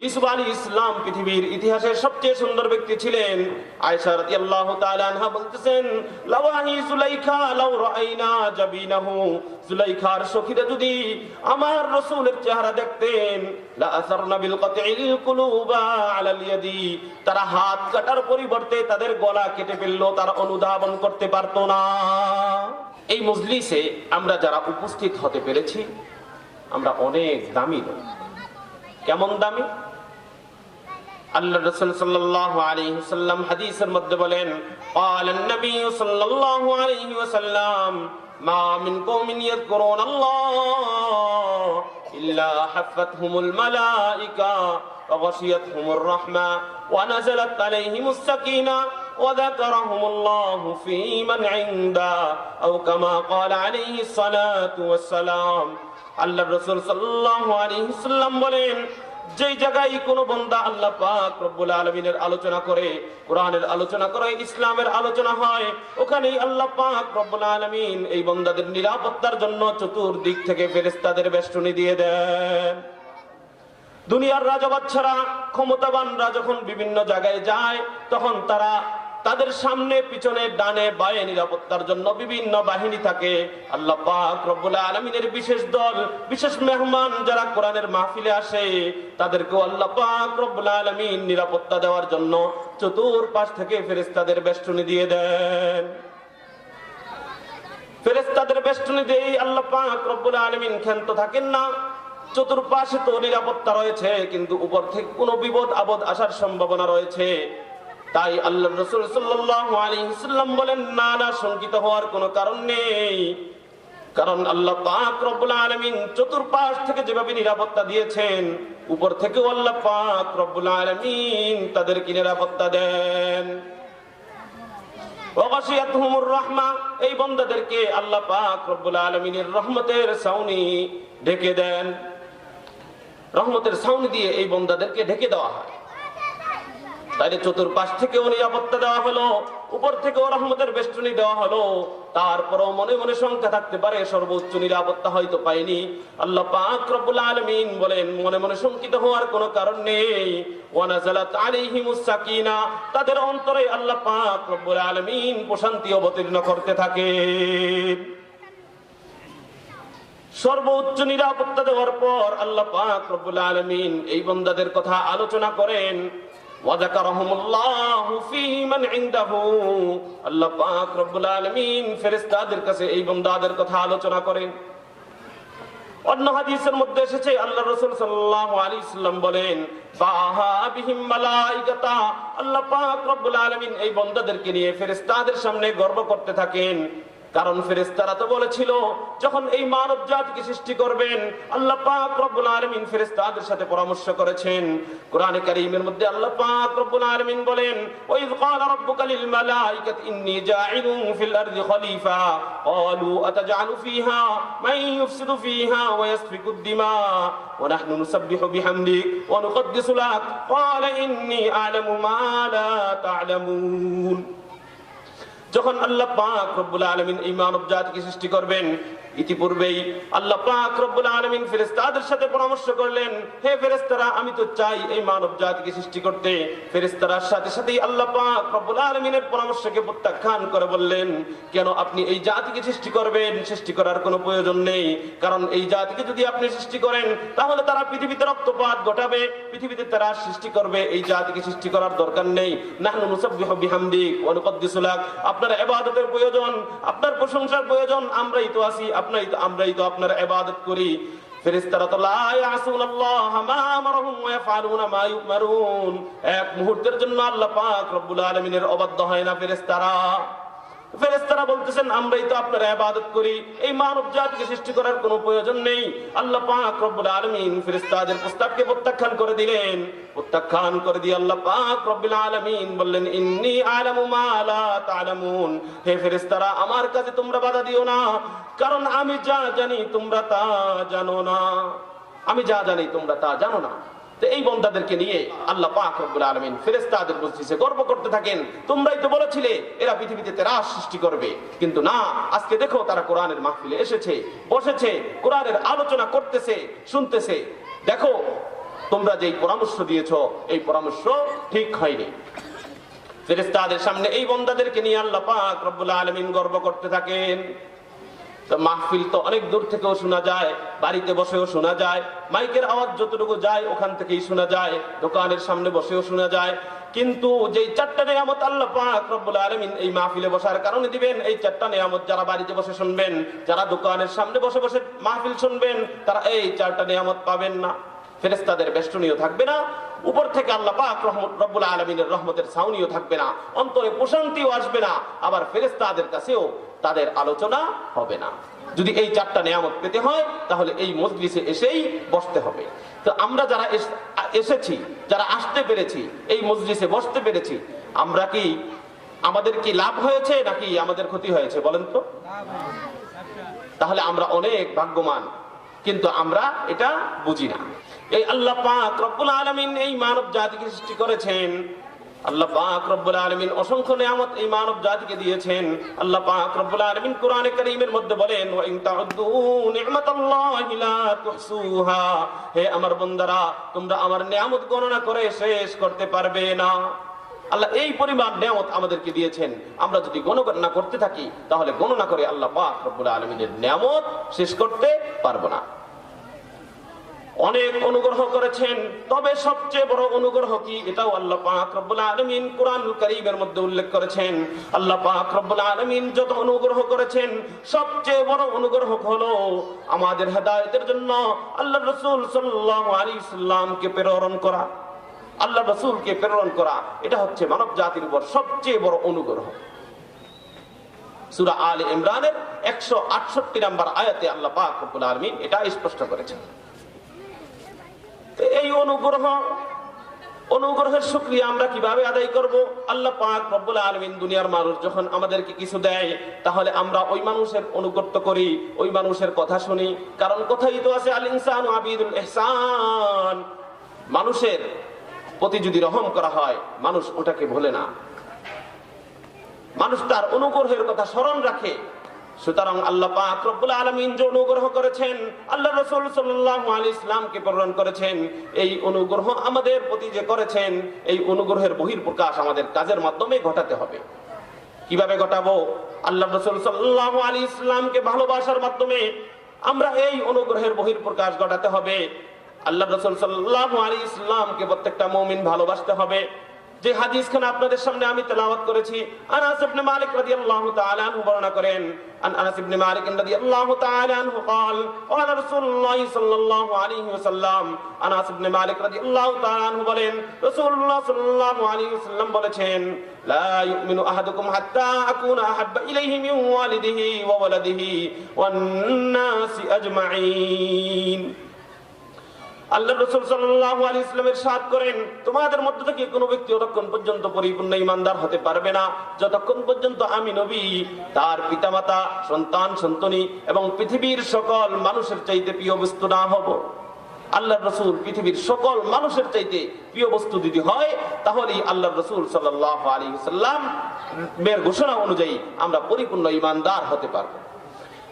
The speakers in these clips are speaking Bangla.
ইউসুফ আলাইহিস সালাম পৃথিবীর ইতিহাসের সবচেয়ে সুন্দর ব্যক্তি ছিলেন। আয়েশা রাদিয়াল্লাহু তাআলা আনহা বলতেছেন, লাওয়াহি যুলাইখা লাউ রাআইনা জাবিনাহু, যুলাইখার সখীরা যদি আমার রাসূলের চেহারা দেখতেন, লা আসারনা বিল কাতিল কুলুবা আলাল ইয়াদি, তারা হাত কাটার পরিবর্তে তাদের গলা কেটে ফেললো, তারা অনুধাবন করতে পারতো না। এই মজলিসে আমরা যারা উপস্থিত হতে পেরেছি আমরা অনেক দামি লোক। কেমন দামি? আল্লাহ রাসূল সাল্লাল্লাহু আলাইহি ওয়াসাল্লাম হাদিসের মধ্যে বলেন, ক্বালান নবী সাল্লাল্লাহু আলাইহি ওয়াসাল্লাম, মা মিন কওমিন ইয়াযকুরুনাল্লাহ ইল্লা হাফাতহুমুল মালায়েকা ওয়া গাশিয়াতহুমুর রাহমা ওয়া নাযালাত আলাইহিমুস সাকিনা ওয়া যাকারাহুমুল্লাহু ফী মান ইনদা আও কামা ক্বালা আলাইহিস সালাতু ওয়াস সালাম। আল্লাহ রাসূল সাল্লাল্লাহু আলাইহি ওয়াসাল্লাম বলেন, যেই জায়গায় কোন বান্দা আল্লাহ পাক রব্বুল আলামিনের আলোচনা করে, কোরআনের আলোচনা করে, ইসলামের আলোচনা হয়, ওখানেই আল্লাহ পাক রব্বুল আলামিন এই বান্দাদের নিরাপত্তার জন্য চতুর্দিক থেকে ফেরেশতাদের বেষ্টনী দিয়ে দেন। দুনিয়ার রাজা-বাদশারা, ক্ষমতাবানরা যখন বিভিন্ন জায়গায় যায়, তখন তারা তাদের সামনে পিছনে ডানে বায়ে নিরাপত্তার জন্য বিভিন্ন বাহিনী থাকে। আল্লাহ পাক রব্বুল আলামিনের বিশেষ দল, বিশেষ মেহমান যারা কোরআনের মাহফিলে আসে, তাদেরকেও আল্লাহ পাক রব্বুল আলামিন নিরাপত্তা দেওয়ার জন্য চতুর্পাশ থেকে ফেরেশতাদের বেষ্টনী দিয়ে দেন। ফেরেশতাদের বেষ্টনী দিয়ে আল্লাহ পাক রব্বুল আলামিন ক্ষান্ত থাকেন না। চতুর্পাশে তো নিরাপত্তা রয়েছে, কিন্তু উপর থেকে কোনো বিপদ আপদ আসার সম্ভাবনা রয়েছে। তাই আল্লাহ রাসূল সাল্লাল্লাহু আলাইহি ওয়াসাল্লাম বলেন, না না, শঙ্কিত হওয়ার কোনো কারণ নেই, কারণ আল্লাহ পাক রব্বুল আলামিন চতুর্পাশ থেকে যেভাবে নিরাপত্তা দিয়েছেন, উপর থেকেও আল্লাহ পাক রব্বুল আলামিন তাদেরকে নিরাপত্তা দেন। ওয়া গাশিয়াতহুমুর রাহমা, এই বান্দাদেরকে আল্লাহ পাক রব্বুল আলামিনের রহমতের ছাউনি ঢেকে দেন। রহমতের ছাউনি দিয়ে এই বান্দাদেরকে ঢেকে দেওয়া হয়। তাইলে চতুর্পাশ থেকেও নিরাপত্তা দেওয়া হলো, উপর থেকেও রহমতের বেষ্টনী দেওয়া হলো। তারপরও মনে মনে শঙ্কা থাকতে পারে, সর্বোচ্চ নিরাপত্তা হয়তো পাইনি। আল্লাহ পাক রব্বুল আলামিন বলেন, মনে মনে শঙ্কিত হওয়ার কোনো কারণ নেই। ওয়া নাযালাত আলাইহিমুস সাকিনা, তাদের অন্তরে আল্লাহ পাক রব্বুল আলামিন প্রশান্তি অবতীর্ণ করতে থাকেন। সর্বোচ্চ নিরাপত্তা দেওয়ার পর আল্লাহ পাক রব্বুল আলামিন এই বান্দাদের কথা আলোচনা করেন। ওয়া যাকারাহুমুল্লাহু ফী মান ইনদাহু, আল্লাহ পাক রব্বুল আলামিন ফেরেশতাদের কাছে এই বান্দাদের কথা আলোচনা করেন। অন্য হাদিসের মধ্যে এসেছে, আল্লাহ রাসূল সাল্লাল্লাহু আলাইহি ওয়াসাল্লাম বলেন, ফাহা বিহিম মালায়েকাতা, আল্লাহ পাক রব্বুল আলামিন এই বান্দাদেরকে নিয়ে ফেরেশতাদের সামনে গর্ব করতে থাকেন। কারণ ফেরেশতারা তো বলেছিল, যখন এই মানব জাতিকে সৃষ্টি করবেন, আল্লাহ পাক রব্বুল আলামিন ফেরেশতাদের সাথে পরামর্শ করেছেন। কোরআনে কারীমের মধ্যে আল্লাহ পাক রব্বুল আলামিন বলেন, ওয়া ইয ক্বালা রাব্বুকা লিল মালায়েকাতি ইন্নী জাঈলুন ফিল আরদি খলিফা ক্বালু আতাজআলু ফীহা মান ইউফসিদু ফীহা ওয়া ইয়াসফিকুদ দিমা ওয়া নাহনু নুসাব্বিহু বিহামদিক ওয়া নুকদ্দিসু লাক ক্বালা ইন্নী আ'লামু মা লা তা'লামুন। যখন আল্লাহ পাক রব্বুল আলামিন এই মানব জাতিকে সৃষ্টি করবেন, ইতিপূর্বেই আল্লাহ পাক রব্বুল আলামিন ফেরেশতাদের সাথে পরামর্শ করলেন, হে ফেরেশতারা, আমি তো চাই এই মানব জাতিকে সৃষ্টি করতে। ফেরেশতারার সাথে সাথেই আল্লাহ পাক রব্বুল আলামিনের পরামর্শকে প্রত্যাখ্যান করে বললেন, কেন আপনি এই জাতিকে সৃষ্টি করবেন? সৃষ্টি করার কোনো প্রয়োজন নেই, কারণ এই জাতিকে যদি আপনি সৃষ্টি করেন, তাহলে তারা পৃথিবীতে রক্তপাত ঘটাবে, পৃথিবীতে তারা সৃষ্টি করবে। এই জাতিকে সৃষ্টি করার দরকার নেই। নাহনু নুসাব্বিহু বিহামদিক ওয়া নুকদ্দিসু লাক, আপনার ইবাদতের প্রয়োজন, আপনার প্রশংসার প্রয়োজন, আমরাই তো আছি, আমরাই তো আপনার ইবাদত করি। ফেরেশতারা তো লা ইয়াসুনাল্লাহ মা আমারহুম ওয়া ইয়াফআলুনা মা ইউমারুন, এক মুহূর্তের জন্য আল্লাহ পাক রব্বুল আলামিনের অবাধ্য হয় না ফেরেশতারা। ফেরেশতারা বলতেছেন, আমরাই তো আপনার ইবাদত করি, এই মানব জাতিকে সৃষ্টি করার কোনো প্রয়োজন নেই। আল্লাহ পাক রব্বুল আলামিন ফেরেশতাদের প্রস্তাবকে প্রত্যাখ্যান করে দিলেন। প্রত্যাখ্যান করে দিয়ে আল্লাহ পাক রব্বুল আলামিন বললেন, ইন্নী আ'লামু মা লা তা'লামুন, হে ফেরেশতারা, আমার কাছে তোমরা বাধা দিও না, কারণ আমি যা জানি তোমরা তা জানো না। আমি যা জানি তোমরা তা জানো না। তো এই বান্দাদেরকে নিয়ে আল্লাহ পাক রব্বুল আলামিন ফেরেশতাদের মজলিসে গর্ব করতে থাকেন, তোমরাই তো বলেছিলে এরা পৃথিবীতে ত্রাস সৃষ্টি করবে, কিন্তু না, আজকে দেখো তারা কোরআনের মাহফিলে এসেছে, বসেছে, কোরআনের আলোচনা করতেছে, শুনতেছে। দেখো তোমরা যেই পরামর্শ দিয়েছো এই পরামর্শ ঠিক হয়নি। ফেরেশতাদের সামনে এই বান্দাদেরকে নিয়ে আল্লাহ পাক রব্বুল আলামিন গর্ব করতে থাকেন। তো মাহফিল তো অনেক দূর থেকেও শোনা যায়, বাড়িতে বসেও শোনা যায়, মাইকের আওয়াজ যতটুকু যায় ওখান থেকেই শোনা যায়, দোকানের সামনে বসেও শোনা যায়। কিন্তু যেই চারটা নিয়ামত আল্লাহ পাক রব্বুল আলামিন এই মাহফিলে বসার কারণে দিবেন, এই চারটা নিয়ামত যারা বাড়িতে বসে শুনবেন, যারা দোকানের সামনে বসে বসে মাহফিল শুনবেন, তারা এই চারটা নিয়ামত পাবেন না। ফেরেশতাদের বেষ্টনীও থাকবে না, উপর থেকে আল্লাহ পাক রব্বুল আলামিনের রহমতের ছাউনিও থাকবে না, অন্তরে প্রশান্তিও আসবে না, আবার ফেরেশতাদের কাছেও তাদের আলোচনা হবে না। যদি এই চারটা নিয়ামত পেতে হয় তাহলে এই মজলিসে এসেই বসতে হবে। তো আমরা যারা এসেছি, যারা আসতে পেরেছি, এই মজলিসে বসতে পেরেছি, আমরা কি, আমাদের কি লাভ হয়েছে নাকি আমাদের ক্ষতি হয়েছে বলেন তো? তাহলে আমরা অনেক ভাগ্যবান, কিন্তু আমরা এটা বুঝি না। এই আল্লাহ পাক রব্বুল আলামিন এই মানব জাতিকে সৃষ্টি করেছেন, আল্লাহ পাক রব্বুল আলামিন অসংখ্য নিয়ামত এই মানব জাতিকে দিয়েছেন। আল্লাহ পাক রব্বুল আলামিন কোরআনে কারীমের মধ্যে বলেন, ওয়া ইন তাউদ্দু নি'মাতাল্লাহি লা তুহসুহা, হে আমার বান্দারা তোমরা আমার নিয়ামত গণনা করে শেষ করতে পারবে না। আল্লাহ এই পরিমাণ নিয়ামত আমাদেরকে দিয়েছেন, আমরা যদি গণনা করতে থাকি তাহলে গণনা করে আল্লাহ পাক রব্বুল আলামিনের নিয়ামত শেষ করতে পারবো না। অনেক অনুগ্রহ করেছেন, তবে সবচেয়ে বড় অনুগ্রহ কি এটাও আল্লাহ পাক রব্বুল আলামিন কুরআনুল কারীমের মধ্যে উল্লেখ করেছেন। আল্লাহ পাক রব্বুল আলামিন যত অনুগ্রহ করেছেন সবচেয়ে বড় অনুগ্রহ হলো আমাদের হেদায়েতের জন্য আল্লাহর রাসূল সাল্লাল্লাহু আলাইহি সাল্লামকে প্রেরণ করা। আল্লাহর রাসূলকে প্রেরণ করা, এটা হচ্ছে মানব জাতির উপর সবচেয়ে বড় অনুগ্রহ। সূরা আলে ইমরানের 168 নম্বর আয়াতে আল্লাহ পাক রব্বুল আলামিন এটা স্পষ্ট করেছেন। এই অনুগ্রহের শুকরিয়া আমরা কিভাবে আদায় করব? আল্লাহ পাক রব্বুল আলামিন দুনিয়ার মানুষ যখন আমাদেরকে কিছু দেয় তাহলে আমরা ওই মানুষের অনুগত করি, ওই মানুষের কথা শুনি, কারণ কথাই তো আছে আল ইনসানু আবিদুল ইহসান। মানুষের প্রতি যদি রহম করা হয় মানুষ ওটাকে ভোলে না, মানুষ তার অনুগ্রহের কথা স্মরণ রাখে। সুতরাং আল্লাহ পাক রব্বুল আলামিন যে অনুগ্রহ করেছেন, আল্লাহ রাসূল সাল্লাল্লাহু আলাইহি সাল্লামকে প্রেরণ করেছেন, এই অনুগ্রহ আমাদের প্রতি যে করেছেন এই অনুগ্রহের বহিঃপ্রকাশ আমাদের কাজের মাধ্যমে ঘটাতে হবে। কিভাবে ঘটাবো? আল্লাহ রাসূল সাল্লাল্লাহু আলাইহি সাল্লামকে ভালোবাসার মাধ্যমে আমরা এই অনুগ্রহের বহিঃপ্রকাশ ঘটাতে হবে। আল্লাহ রাসূল সাল্লাল্লাহু আলাইহি সাল্লামকে প্রত্যেকটা মুমিন ভালোবাসতে হবে। যে হাদিসখানা আপনাদের সামনে আমি তেলাওয়াত করেছি, আনাস ইবনে মালিক রাদিয়াল্লাহু তাআলা আনহু বর্ণনা করেন, আনাস ইবনে মালিক রাদিয়াল্লাহু তাআলা আনহু قال قال رسول الله صلى الله عليه وسلم, আনাস ইবনে মালিক রাদিয়াল্লাহু তাআলা আনহু বলেন রাসূলুল্লাহ সাল্লাল্লাহু আলাইহি ওয়াসাল্লাম বলেছেন, লা ইউমিনু আহাদুকুম হাত্তা আকুনা আহাব্বা ইলাইহি মিন ওয়ালিদিহি ওয়া ওয়ালাদিহি ওয়ান নাসি আজমাইন। আল্লাহ রাসূল সাল্লাল্লাহু আলাইহি ওয়াসাল্লাম ইরশাদ করেন, তোমাদের মধ্য থেকে কোনো ব্যক্তি ততক্ষণ পর্যন্ত পরিপূর্ণ ঈমানদার হতে পারবে না যতক্ষণ পর্যন্ত আমি নবী তার পিতামাতা, সন্তান সন্ততি এবং পৃথিবীর সকল মানুষের চাইতে প্রিয় বস্তু না হব। আল্লাহ রাসূল পৃথিবীর সকল মানুষের চাইতে প্রিয় বস্তু যদি হয় তাহলেই আল্লাহ রাসূল সাল্লাল্লাহু আলাইহি ওয়াসাল্লাম এর ঘোষণা অনুযায়ী আমরা পরিপূর্ণ ঈমানদার হতে পারবো।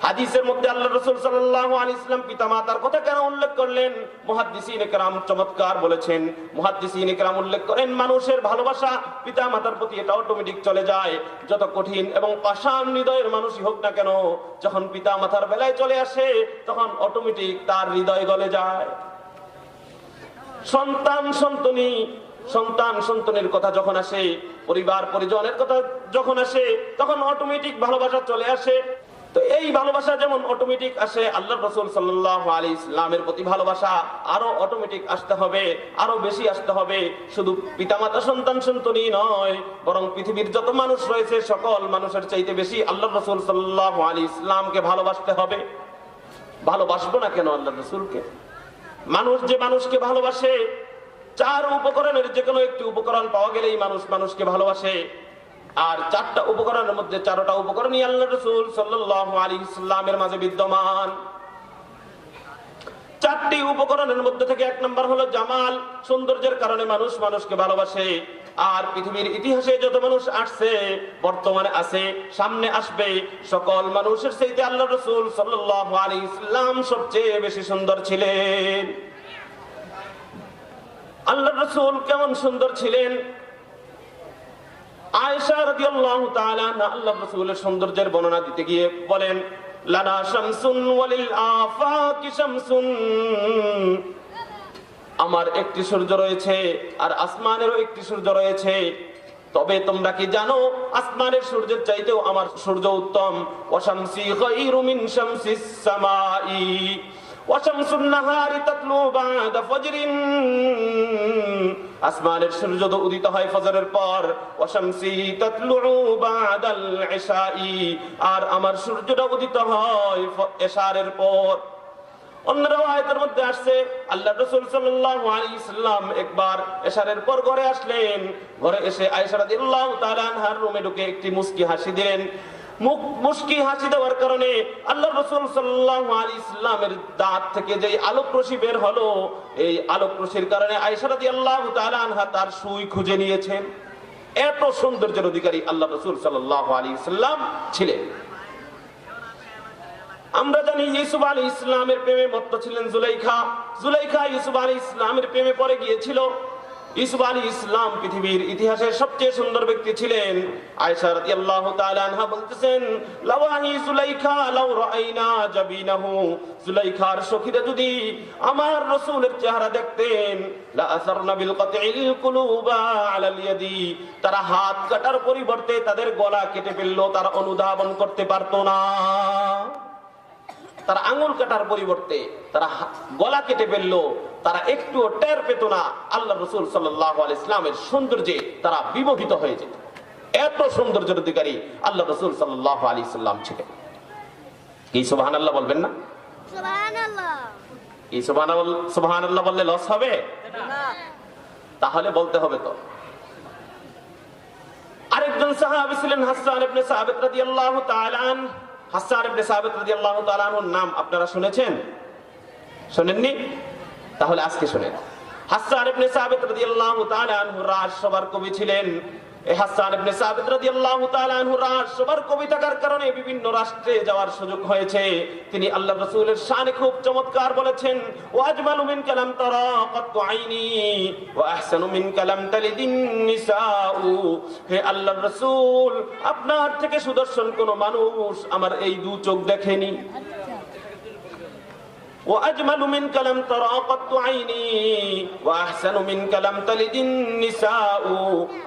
হাদিসের মধ্যে আল্লাহ রাসূল সাল্লাল্লাহু আলাইহি ওয়াসাল্লাম পিতামাতার কথা কেন উল্লেখ করলেন? মুহাদ্দিসিনে কেরাম চমৎকার বলেছেন। মুহাদ্দিসিনে কেরাম উল্লেখ করেন, মানুষের ভালোবাসা পিতামাতার প্রতি এটা অটোমেটিক চলে যায়। যত কঠিন এবং পাষাণ হৃদয়ের মানুষই হোক না কেন, যখন পিতামাতার বেলায় চলে আসে তখন অটোমেটিক তার হৃদয় গলে যায়। সন্তান সন্ততির কথা যখন আসে, পরিবার পরিজনের কথা যখন আসে, তখন অটোমেটিক ভালোবাসা চলে আসে। তো এই ভালোবাসা যেমন অটোমেটিক আসে, আল্লাহ রাসূল সাল্লাল্লাহু আলাইহি ওয়াসাল্লামের প্রতি ভালোবাসা আরো অটোমেটিক আসতে হবে, আরো বেশি আসতে হবে। শুধু পিতামাতা সন্তান সন্ততি নয়, বরং পৃথিবীর যত মানুষ রয়েছে সকল মানুষের চাইতে বেশি আল্লাহ রাসূল সাল্লাল্লাহু আলাইহি ওয়াসাল্লামকে ভালোবাসতে হবে। ভালোবাসবো না কেন আল্লাহ রাসূলকে? মানুষ যে মানুষকে ভালোবাসে, চার উপকরণের যে কোনো একটি উপকরণ পাওয়া গেলেই মানুষ মানুষকে ভালোবাসে। আর চারটা উপকরণের মধ্যে চারটা উপকরণই আল্লাহ রাসূল সাল্লাল্লাহু আলাইহি ওয়াসাল্লামের মাঝে বিদ্যমান। চারটি উপকরণের মধ্যে থেকে এক নম্বর হলো জামাল, সৌন্দর্যের কারণে মানুষ মানুষকে ভালোবাসে। আর পৃথিবীর ইতিহাসে যত মানুষ আসছে, বর্তমানে আছে, সামনে আসবে, সকল মানুষের চাইতে আল্লাহ রাসূল সাল্লাল্লাহু আলাইহি ওয়াসাল্লাম সবচেয়ে বেশি সুন্দর ছিলেন। আল্লাহর রাসূল কেমন সুন্দর ছিলেন। আয়েশা রাদিয়াল্লাহু তাআলা আল্লাহর রাসূলের সৌন্দর্যের বর্ণনা দিতে গিয়ে বলেন, লানা শামসুন ওয়ালিল আফাকি শামসুন, আমার একটি সূর্য রয়েছে আর আসমানেরও একটি সূর্য রয়েছে, তবে তোমরা কি জানো আসমানের সূর্যের চাইতেও আমার সূর্য উত্তম। ওয়া শামসি খায়রু মিন শামসিস সামাই ওয়া শামসুন নাহারি তাতলু বা'দা ফজরিন, আসমানের সূর্য তো উদিত হয় ফজরের পর, ওয়া শামসি তাতলু বা'দাল ইশাই, আর আমার সূর্যটা উদিত হয় এশারের পর। অন্য রাওয়ায়াতের মধ্যে আসছে আল্লাহর রাসূল সাল্লাল্লাহু আলাইহি সাল্লাম একবার এশারের পর ঘরে আসলেন। ঘরে এসে আয়েশা রাদিয়াল্লাহু তাআলা আনহার রুমে ঢুকে একটি মুস্কি হাসি দিলেন। মুস্কি হাসি দেওয়ার কারণে আল্লাহর রাসূল সাল্লাল্লাহু আলাইহি সাল্লামের দাঁত থেকে যে আলোক রশ্মি বের হলো, এই আলোক রশ্মির কারণে আয়েশা রাদিয়াল্লাহু তাআলা আনহা তার সুই খুঁজে নিয়েছেন। এত সৌন্দর্যের অধিকারী আল্লাহর রাসূল সাল্লাল্লাহু আলাইহি সাল্লাম ছিলেন। আমরা জানি ইউসুফ আলাইহিস সালামের প্রেমে মত্ত ছিলেন জুলাইখা। জুলাইখা ইউসুফ আলাইহিস সালামের প্রেমে পড়ে গিয়েছিল। ইউসুফ আলাইহিস সালাম পৃথিবীর ইতিহাসের সবচেয়ে সুন্দর ব্যক্তি ছিলেন। আয়েশা রাদিয়াল্লাহু তাআলা আনহা বলতেছেন, লাওয়াহি জুলাইখা লাউ রাআইনা জাবিনাহু, জুলাইখার সখীরা যদি আমার রাসূলের চেহারা দেখতেন, লা আসারনা বিল কাতিল কুলুবা আলাল ইয়াদি, তারা হাত কাটার পরিবর্তে তাদের গলা কেটে ফেললো, তারা অনুধাবন করতে পারতো না। তারা আঙ্গুল কাটার পরিবর্তে তারা গলা কেটে ফেললো, তারা একটুও টের পেত না আল্লাহ রাসূল সাল্লাল্লাহু আলাইহি ওয়াসাল্লামের সৌন্দর্যে তারা বিমোহিত হয়ে যেত। এত সৌন্দর্যের অধিকারী আল্লাহ রাসূল সাল্লাল্লাহু আলাইহি ওয়াসাল্লাম ছিলেন। কি সুবহানাল্লাহ বলবেন না? সুবহানাল্লাহ। কি সুবহানাল্লাহ বললে লস হবে না? তাহলে বলতে হবে তো। আরেকজন সাহাবী ছিলেন হাসান ইবনে সাবিত রাদিয়াল্লাহু তাআলা আনহু। হাসান ইবনে সাবিত রাদিয়াল্লাহু তাআলা আনহুর নাম আপনারা শুনেছেন? শুনেননি? তাহলে আজকে শুনেন। হাসান ইবনে সাবিত রাদিয়াল্লাহু তাআলা আনহু রাজসভার কবি ছিলেন। এই হাসান ইবনে সাবিত রাদিয়াল্লাহু তাআলা আনহু রাজসভার কবি থাকার কারণে বিভিন্ন রাষ্ট্রে যাওয়ার সুযোগ হয়েছে। তিনি আল্লাহর রাসূলের শানে খুব চমৎকার বলেছেন, ওয়া আজমালু মিন কালাম তারা কাতু আইনি ওয়া আহসানু মিন কালাম তালিদিন নিসাউ, হে আল্লাহর রাসূল, আপনার থেকে সুদর্শন কোন মানুষ আমার এই দু চোখ দেখেনি। وأجمل من كلام ترى قط عيني وأحسن من كلام تلد النساء,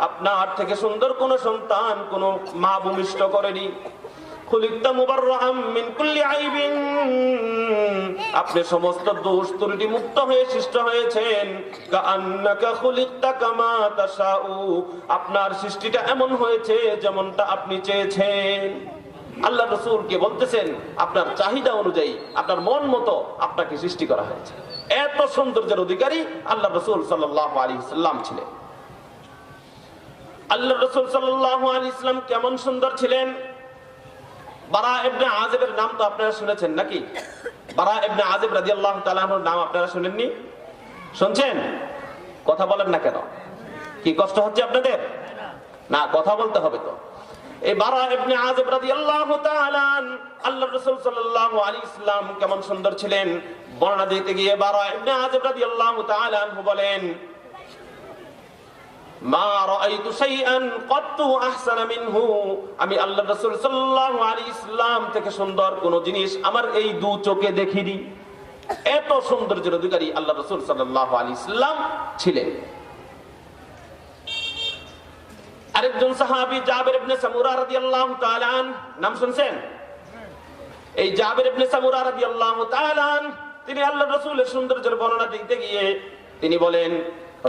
আপনার থেকে সুন্দর কোন সন্তান কোন মা ভূমিষ্ঠ করেনি। খুলিকতা মুবাররাম মিন কুল্লি আইবিন, আপনি সমস্ত দোষ ত্রুটি মুক্ত হয়ে সৃষ্ট হয়েছেন। কাআন্নাকা খুলিকতা কামা তাশাউ, আপনার সৃষ্টিটা এমন হয়েছে যেমনটা আপনি চেয়েছেন। আল্লাহ রাসূলকে বলতেছেন আপনার চাহিদা অনুযায়ী আপনার মন মতো আপনাকে সৃষ্টি করা হয়েছে। এত সৌন্দর্যের অধিকারী আল্লাহ রাসূল সাল্লাল্লাহু আলাইহি ওয়াসাল্লাম ছিলেন। আল্লাহ রাসূল সাল্লাল্লাহু আলাইহি ওয়াসাল্লাম কেমন সুন্দর ছিলেন। বারা ইবনে আযিবের নাম তো আপনারা শুনেছেন নাকি? বারা ইবনে আযিব রাদিয়াল্লাহু তাআলা আনহুর নাম আপনারা শুনেননি? শুনছেন? কথা বলেন না কেন? কি কষ্ট হচ্ছে আপনাদের? না, কথা বলতে হবে তো। এই বারা ইবনে আযিব রাদিয়াল্লাহু তাআলা আল্লাহর রাসূল সাল্লাল্লাহু আলাইহি ওয়াসাল্লাম কেমন সুন্দর ছিলেন বর্ণনা দিতে গিয়ে বারা ইবনে আযিব রাদিয়াল্লাহু তাআলা আনহু বলেন, মা রাআইতু শাইআন ক্বাত্তু আহসানা মিনহু, আমি আল্লাহর রাসূল সাল্লাল্লাহু আলাইহি ওয়াসাল্লাম থেকে সুন্দর কোন জিনিস আমার এই দু চোখে দেখিনি। এত সৌন্দর্যের অধিকারী আল্লাহর রাসূল সাল্লাল্লাহু আলাইহি ওয়াসাল্লাম ছিলেন। আরেকজন সাহাবী জাবির ইবনে সামুরা রাদিয়াল্লাহু তাআলা নাম শুনছেন? এই জাবির ইবনে সামুরা রাদিয়াল্লাহু তাআলা তিনি আল্লাহর রাসূলের সৌন্দর্যের বর্ণনা দিতে গিয়ে তিনি বলেন,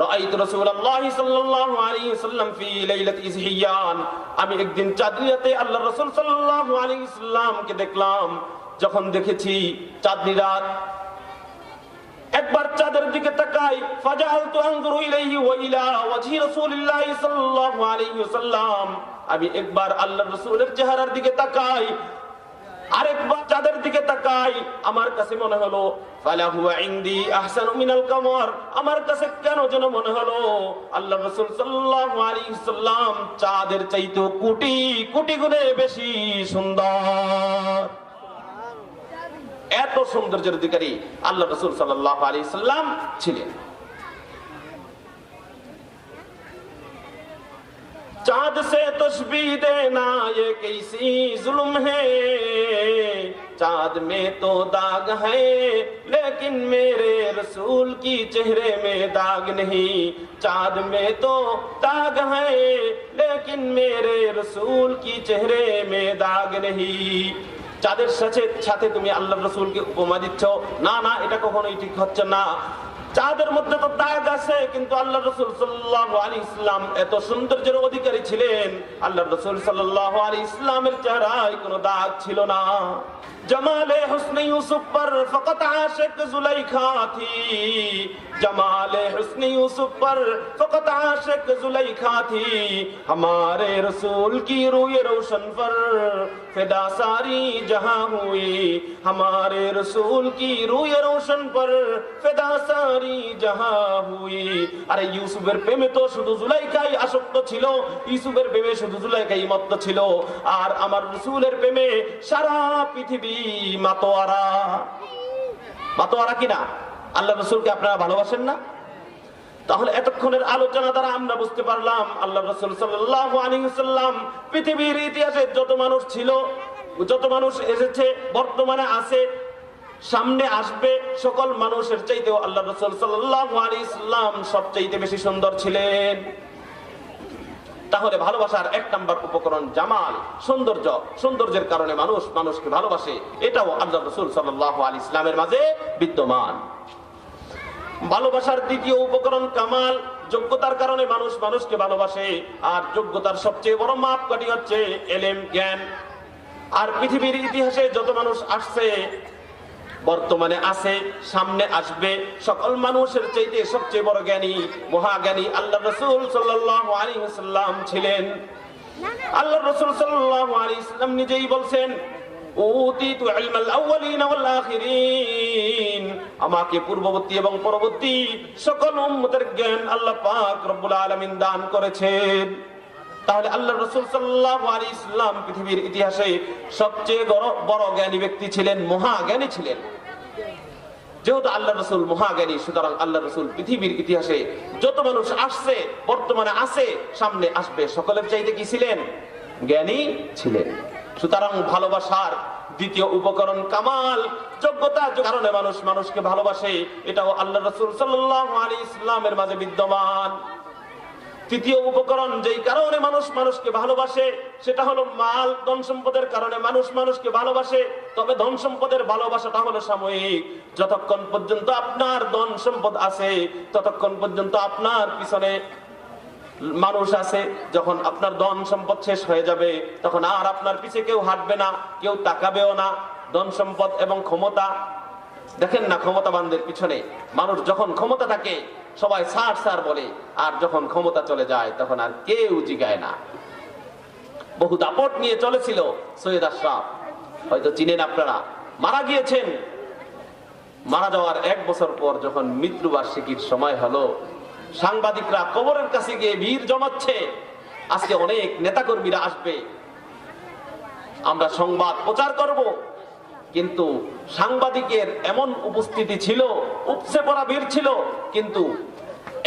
রাআইতু রাসূলুল্লাহি সাল্লাল্লাহু আলাইহি ওয়াসাল্লাম ফি লাইলাতি ইজহিয়ান, আমি একদিন চাঁদনী রাতে আল্লাহর রাসূল সাল্লাল্লাহু আলাইহি ওয়াসাল্লামকে দেখলাম। যখন দেখেছি চাঁদনী রাত, একবার চাঁদের দিকে তাকাই, ফাজালতু আনজুরু ইলাইহি ওয়া ইলা ওয়াজহি রাসূলিল্লাহি সাল্লাল্লাহু আলাইহি ওয়াসাল্লাম, আমি একবার আল্লাহর রাসূলের চেহারার দিকে তাকাই, আরেকবার চাঁদের দিকে তাকাই, আমার কাছে মনে হলো ফালাহু ইনদি আহসানু মিনাল কামার, আমার কাছে কেন যেন মনে হলো আল্লাহর রাসূল সাল্লাল্লাহু আলাইহি ওয়াসাল্লাম চাঁদের চাইতে কোটি কোটি গুণে বেশি সুন্দর। এত সৌন্দর্যের অধিকারী আল্লাহ রাসূল সাল্লাল্লাহু আলাইহি ওয়াসাল্লাম ছিলেন। चाँद से तस्बीह देना ये कैसी जुल्म है, चाँद में तो दाग है लेकिन मेरे रसूल की चेहरे में दाग नहीं, चाँद में तो दाग है लेकिन मेरे रसूल की चेहरे में दाग नहीं। চাঁদের সাথে তুমি আল্লাহর রাসূলকে উপমা দিচ্ছ, না না, এটা কখনোই ঠিক হচ্ছে না। চাঁদের মধ্যে তো দাগ আছে, কিন্তু আল্লাহর রাসূল সাল্লাল্লাহু আলাইহি ওয়াসাল্লাম এত সৌন্দর্যের অধিকারী ছিলেন, আল্লাহর রাসূল সাল্লাল্লাহু আলাইহি ওয়াসাল্লামের চেহারায় কোনো দাগ ছিল না। जमाले हुस्न यूसुफ पर फकत आशिक जुलेखा थी, जमाले हुस्न यूसुफ पर फकत आशिक जुलेखा थी, हमारे रसूल की रूए रोशन पर फिदा सारी जहां हुई, हमारे रसूल की रूए रोशन पर फिदा सारी जहां हुई। अरे यूसुफের প্রেমে তো শুধু জুলাইখাই আসক্ত ছিল, ইউসুফের প্রেমে শুধু জুলাইখাই মত্ত ছিল, আর আমার রাসূলের প্রেমে সারা পৃথিবী মাতোয়ারা। মাতোয়ারা কিনা? আল্লাহ রাসূলকে আপনারা ভালোবাসেন না? তাহলে এতক্ষণের আলোচনা দ্বারা আমরা বুঝতে পারলাম আল্লাহ রাসূল সাল্লাল্লাহু আলাইহি ওয়াসাল্লাম পৃথিবীর ইতিহাসে যত মানুষ ছিল, যত মানুষ এসেছে, বর্তমানে আছে, সামনে আসবে, সকল মানুষের চাইতেও আল্লাহ রাসূল সাল্লাল্লাহু আলাইহি ওয়াসাল্লাম সবচাইতে বেশি সুন্দর ছিলেন। তাহলে ভালোবাসার এক নাম্বার উপকরণ জামাল, সৌন্দর্য। সৌন্দর্যের কারণে মানুষ মানুষকে ভালোবাসে, এটাও আল্লাহ রাসূল সাল্লাল্লাহু আলাইহি ওয়াসাল্লামের মাঝে বিদ্যমান। ভালোবাসার দ্বিতীয় উপকরণ কামাল, যোগ্যতার কারণে মানুষ মানুষকে ভালোবাসে, আর যোগ্যতার সবচেয়ে বড় মাপকাঠি হচ্ছে ইলম, জ্ঞান। আর পৃথিবীর ইতিহাসে যত মানুষ আসছে, বর্তমানে আছে, সামনে আসবে, সকল মানুষের চাইতে সবচেয়ে বড় জ্ঞানী, মহাজ্ঞানী আল্লাহ রাসূল সাল্লাল্লাহু আলাইহি ওয়াসাল্লাম ছিলেন। আল্লাহ রাসূল সাল্লাল্লাহু আলাইহি ওয়াসাল্লাম নিজেই বলছেন, উতিতু ইলমাল আউয়ালিন ওয়াল আখিরিন, আমাকে পূর্ববর্তী এবং পরবর্তী সকল উম্মতের জ্ঞান আল্লাহ পাক রব্বুল আলামিন দান করেছেন। তাহলে আল্লাহ রাসূল সাল্লাল্লাহু আলাইহি ওয়াসাল্লাম পৃথিবীর ইতিহাসে সবচেয়ে বড় জ্ঞানী ব্যক্তি ছিলেন, মহাজ্ঞানী ছিলেন। যেহেতু আল্লাহ রাসূল মহাজ্ঞানী, সুতরাং আল্লাহ রাসূল পৃথিবীর ইতিহাসে যত মানুষ আসছে, বর্তমানে আছে, সামনে আসবে, সকলের চাইতে কি ছিলেন? জ্ঞানী ছিলেন। সুতরাং ভালোবাসার দ্বিতীয় উপকরণ কামাল, যোগ্যতা, কারণে মানুষ মানুষকে ভালোবাসে, এটাও আল্লাহ রাসূল সাল্লাল্লাহু আলাইহি ওয়াসাল্লামের মাঝে বিদ্যমান। তৃতীয় উপকরণ, যেই কারণে মানুষ মানুষকে ভালোবাসে, সেটা হলো মাল, ধন সম্পদের কারণে মানুষ মানুষকে ভালোবাসে। তবে ধন সম্পদের ভালোবাসাটা হলো সাময়িক। যতক্ষণ পর্যন্ত আপনার ধন সম্পদ আছে, ততক্ষণ পর্যন্ত আপনার পিছনে মানুষ আছে। যখন আপনার ধন সম্পদ শেষ হয়ে যাবে, তখন আর আপনার পিছে কেউ হাঁটবে না, কেউ তাকাবেও না। ধন সম্পদ এবং ক্ষমতা, দেখেন না ক্ষমতাবানদের পিছনে মানুষ যখন ক্ষমতা থাকে সবাই স্যার স্যার বলে, আর যখন ক্ষমতা চলে যায় তখন আর কেউ জিগায় না। বহু দাপট নিয়ে চলেছিল সৈয়দ আশরাফ, হয়তো চিনেন আপনারা, মারা গিয়েছেন। মারা যাওয়ার 1 বছর পর যখন মৃত্যুবার্ষিকীর সময় হলো, সাংবাদিকরা কবরের কাছে গিয়ে ভিড় জমাচ্ছে। আজকে অনেক নেতাকর্মীরা আসবে, আমরা সংবাদ প্রচার করব, কিন্তু সাংবাদিকের এমন উপস্থিতি ছিল, উপচে পড়া ভিড় ছিল, কিন্তু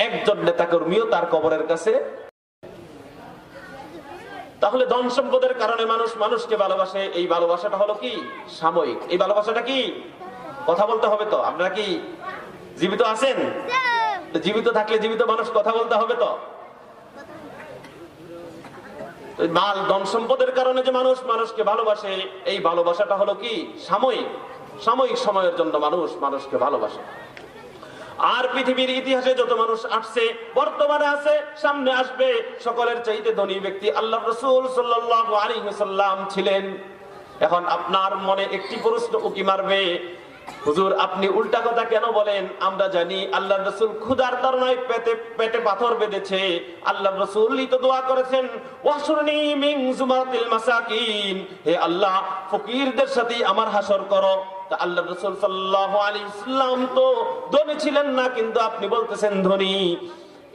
একজন নেতাকর্মীও তার কবরের কাছে। তাহলে ধন সম্পদের কারণে মানুষ মানুষকে ভালোবাসে, এই ভালোবাসাটা হলো কি? সাময়িক। এই ভালোবাসাটা কি? কথা বলতে হবে তো। আপনারা কি জীবিত আছেন? জীবিত থাকলে জীবিত মানুষ কথা বলতে হবে তো। মাল, ধন সম্পদের কারণে যে মানুষ মানুষকে ভালোবাসে, এই ভালোবাসাটা হলো কি? সাময়িক। সাময়িক সময়ের জন্য মানুষ মানুষকে ভালোবাসে। আর পৃথিবীর ইতিহাসে যত মানুষ আসছে, বর্তমানে আছে, সামনে আসবে, সকলের চাইতে ধনী ব্যক্তি আল্লাহ রাসূল সাল্লাল্লাহু আলাইহি ওয়াসাল্লাম ছিলেন। এখন আপনার মনে একটি প্রশ্ন উকি মারবে, হুজুর আপনি উল্টা কথা কেন বলেন? আমরা জানি আল্লাহ রাসূল ক্ষুধার তাড়নায় পেটে পাথর বেঁধেছে। আল্লাহ রাসূলই তো দোয়া করেছেন, ওয়াহশুরনি মিন জুমাতিল মাসাকিন, হে আল্লাহ ফকিরদের সাথে আমার হাসর করো। তা আল্লাহ রাসূল সাল্লাল্লাহু আলাইহি ওয়াসাল্লাম তো ধনী ছিলেন না, কিন্তু আপনি বলতেছেন ধনী।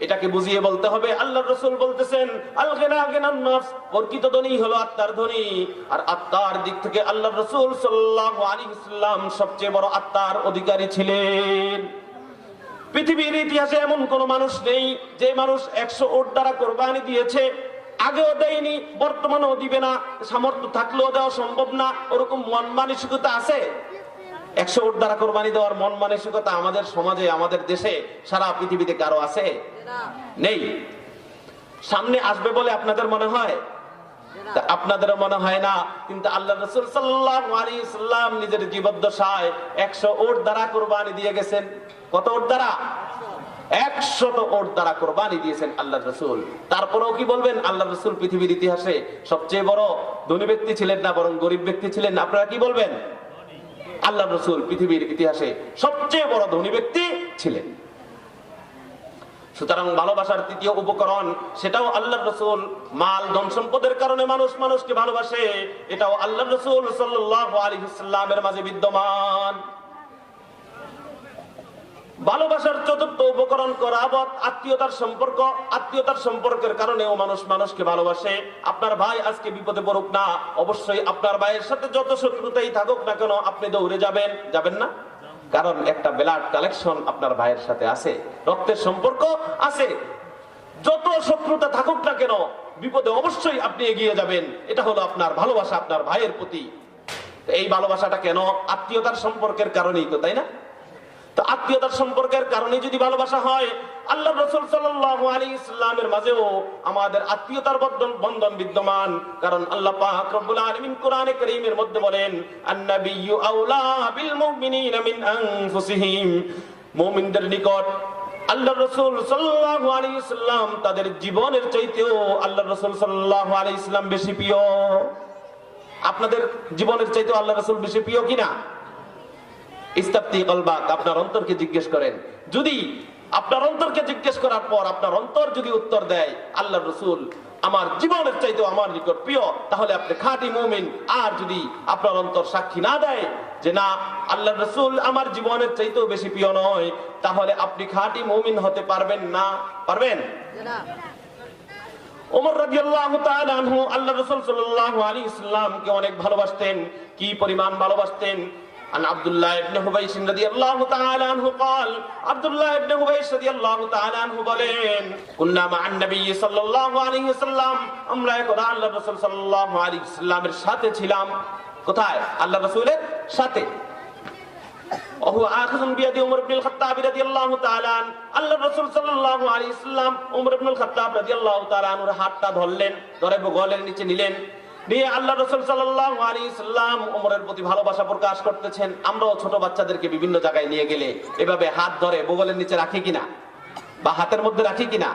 এটাকে বুঝিয়ে বলতে হবে। আল্লাহ রাসূল বলতেছেন, আল গিনা গিনান নাফস, প্রকৃত ধনী হলো আত্মার ধনী। আর আত্মার দিক থেকে আল্লাহ রাসূল সাল্লাল্লাহু আলাইহি ওয়াসাল্লাম সবচেয়ে বড় আত্মার অধিকারী ছিলেন। পৃথিবীর ইতিহাসে এমন কোন মানুষ নেই যে মানুষ 100 উট দ্বারা কোরবানি দিয়েছে আগেও দেয়নি, বর্তমানেও দিবে না, সামর্থ্য থাকলেও দেওয়া সম্ভব না, ওরকম মন মানসিকতা আছে? 100 উট দ্বারা কোরবানি দেওয়ার মন মানসিকতা আমাদের সমাজে, আমাদের দেশে, সারা পৃথিবীতে কারো আছে? নেই। সামনে আসবে বলে আপনাদের মনে হয়? আপনাদেরও মনে হয় না, কিন্তু আল্লাহ রাসূল সাল্লাল্লাহু আলাইহি ওয়াসাল্লাম নিজের জীবদ্দশায় 100 উট দ্বারা কোরবানি দিয়ে গেছেন। কত উট দ্বারা? 100 উট দ্বারা কোরবানি দিয়েছেন আল্লাহ রাসূল। তারপরেও কি বলবেন? আল্লাহ রাসূল পৃথিবীর ইতিহাসে সবচেয়ে বড় ধনী ব্যক্তি ছিলেন না, বরং গরিব ব্যক্তি ছিলেন? আপনারা কি বলবেন? আল্লাহ রাসূল পৃথিবীর ইতিহাসে সবচেয়ে বড় ধনী ব্যক্তি ছিলেন। সুতরাং ভালোবাসার তৃতীয় উপকরণ, সেটাও আল্লাহ রাসূল। মাল ধন সম্পদের কারণে মানুষ মানুষকে ভালোবাসে, এটাও আল্লাহ রাসূল সাল্লাল্লাহু আলাইহি ওয়াসাল্লামের মাঝে বিদ্যমান। ভালোবাসার চতুর্থ উপকরণ করাবত, আত্মীয়তার সম্পর্ক। আত্মীয়তার সম্পর্কের কারণেও মানুষ মানুষকে ভালোবাসে। আপনার ভাই আজকে বিপদে পড়ুক না, অবশ্যই আপনার ভাইয়ের সাথে যত শত্রুতাই থাকুক না কেন, আপনি দৌড়ে যাবেন, যাবেন না? কারণ একটা ব্লাড কালেকশন আপনার ভাইয়ের সাথে আছে, রক্তের সম্পর্ক আছে। যত শত্রুতা থাকুক না কেন, বিপদে অবশ্যই আপনি এগিয়ে যাবেন। এটা হলো আপনার ভালোবাসা আপনার ভাইয়ের প্রতি। এই ভালোবাসাটা কেন? আত্মীয়তার সম্পর্কের কারণেই তো, তাই না? তো আত্মীয়তার সম্পর্কের কারণে যদি ভালোবাসা হয়, আল্লাহ রাসূল সাল্লাল্লাহু আলাইহি ওয়াসাল্লামের মাঝেও আমাদের আত্মীয়তার বন্ধন বিদ্যমান। কারণ আল্লাহ পাক রব্বুল আলামিন কোরআনে কারীমের মধ্যে বলেন, আন-নাবিয়্যু আওলা বিল মুমিনিনা মিন আনফুসিহিম। মুমিনদের নিকট আল্লাহ রাসূল সাল্লাল্লাহু আলাইহি ওয়াসাল্লাম তাদের জীবনের চাইতেও আল্লাহ রাসূল সাল্লাল্লাহু আলাইহি ওয়াসাল্লাম বেশি প্রিয়। আপনাদের জীবনের চাইতেও আল্লাহ রাসূল বেশি প্রিয় কিনা? ইস্তাফতি কলবাক, আপনার অন্তরকে জিজ্ঞেস করেন। যদি আপনার অন্তরকে জিজ্ঞেস করার পর আপনার অন্তর যদি উত্তর দেয় আল্লাহ রাসূল আমার জীবনের চাইতেও আমার নিকট প্রিয়, তাহলে আপনি খাঁটি মুমিন। আর যদি আপনার অন্তর সাক্ষী না দেয় যে না, আল্লাহ রাসূল আমার জীবনের চাইতেও বেশি প্রিয় নয়, তাহলে আপনি খাঁটি মুমিন হতে পারবেন না। পারবেন? ওমর রাদিয়াল্লাহু তাআলা আনহু আল্লাহ রাসূল সাল্লাল্লাহু আলাইহি ওয়াসাল্লামকে অনেক ভালোবাসতেন। কি পরিমাণ ভালোবাসতেন! عن عبد الله بن حبيش رضي الله تعالى عنه قال, عبد الله بن حبيش رضي الله تعالى عنه বলেন, كنا مع النبي صلى الله عليه وسلم, আমরা একদা আল্লাহ রাসূল সাল্লাল্লাহু আলাইহি ওয়াসাল্লামের সাথে ছিলাম। কোথায়? আল্লাহ রাসূলের সাথে। ওহু আখিযুন বিয়াদি উমর ইবনে আল-খাত্তাব রাদিয়াল্লাহু তাআলা আন, আল্লাহ রাসূল সাল্লাল্লাহু আলাইহি ওয়াসাল্লাম উমর ইবনে আল-খাত্তাব রাদিয়াল্লাহু তাআলা আনহুর হাতটা ধরলেন, ধরে বগলের নিচে নিলেন। নিয়ে আল্লাহ রাসূল সাল্লাল্লাহু আলাইহি ওয়াসাল্লাম ওমরের প্রতি ভালোবাসা প্রকাশ করতেছেন। আমরাও ছোট বাচ্চাদেরকে বিভিন্ন জায়গায় নিয়ে গেলে এভাবে হাত ধরে বগলের নিচে রাখি কিনা, বা হাতের মধ্যে রাখি কিনা?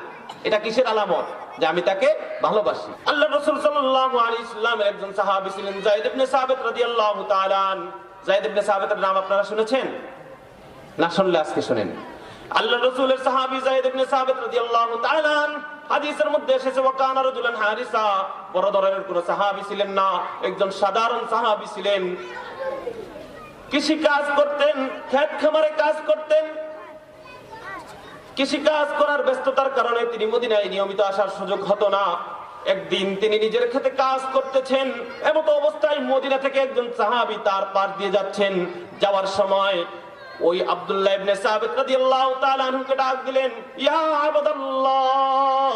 এটা কিসের আলামত? যে আমি তাকে ভালোবাসি। আল্লাহ রাসূল সাল্লাল্লাহু আলাইহি ওয়াসাল্লামের একজন সাহাবী ছিলেন যায়েদ ইবনে সাবিত রাদিয়াল্লাহু তাআলা আন। যায়েদ ইবনে সাবিতের নাম আপনারা শুনেছেন? না শুনলে আজকে শুনেন। আল্লাহ রাসূলের সাহাবী যায়েদ ইবনে সাবিত রাদিয়াল্লাহু তাআলা আন, হাদিসের মধ্যে এসেছে ওয়াকানা রাজুলান হারিসা, বড় ধরনের কোন সাহাবী ছিলেন না, একজন সাধারণ সাহাবী ছিলেন। কৃষি কাজ করতেন, ক্ষেত খামারে কাজ করতেন। কৃষি কাজ করার ব্যস্ততার কারণে তিনি মদিনায় নিয়মিত আসার সুযোগ হতো না। একদিন তিনি নিজের ক্ষেতে কাজ করতেছেন, এমত অবস্থায় মদিনা থেকে একজন সাহাবী তার পাশ দিয়ে যাচ্ছেন। যাওয়ার সময় ওই আব্দুল্লাহ ইবনে সাবিত রাদিয়াল্লাহু তাআলা আনহুকে ডাক দিলেন, ইয়া আবদুল্লাহ,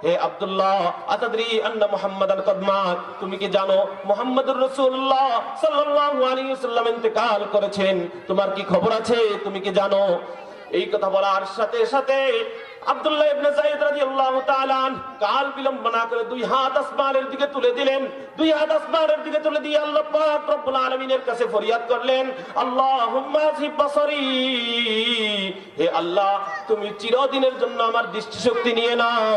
হে আব্দুল্লাহ, আতাদরি আন্না মুহাম্মাদান কদ মাত, তুমি কি জানো মুহাম্মদুর রাসূলুল্লাহ সাল্লাল্লাহু আলাইহি ওয়াসাল্লাম ইন্তেকাল করেছেন? তোমার কি খবর আছে? তুমি কি জানো? এই কথা বলার সাথে সাথে আব্দুল্লাহ ইবনে যায়েদ রাদিয়াল্লাহু তাআলা কাল বিলম্ব না করে দুই হাত আসমানের দিকে তুলে দিলেন। দুই হাত আসমানের দিকে তুলে দিয়ে আল্লাহ পাক রব্বুল আলামিনের কাছে ফরিয়াদ করলেন, আল্লাহুম্মা যিব বসরি, হে আল্লাহ, তুমি চিরদিনের জন্য আমার দৃষ্টিশক্তি নিয়ে নাও।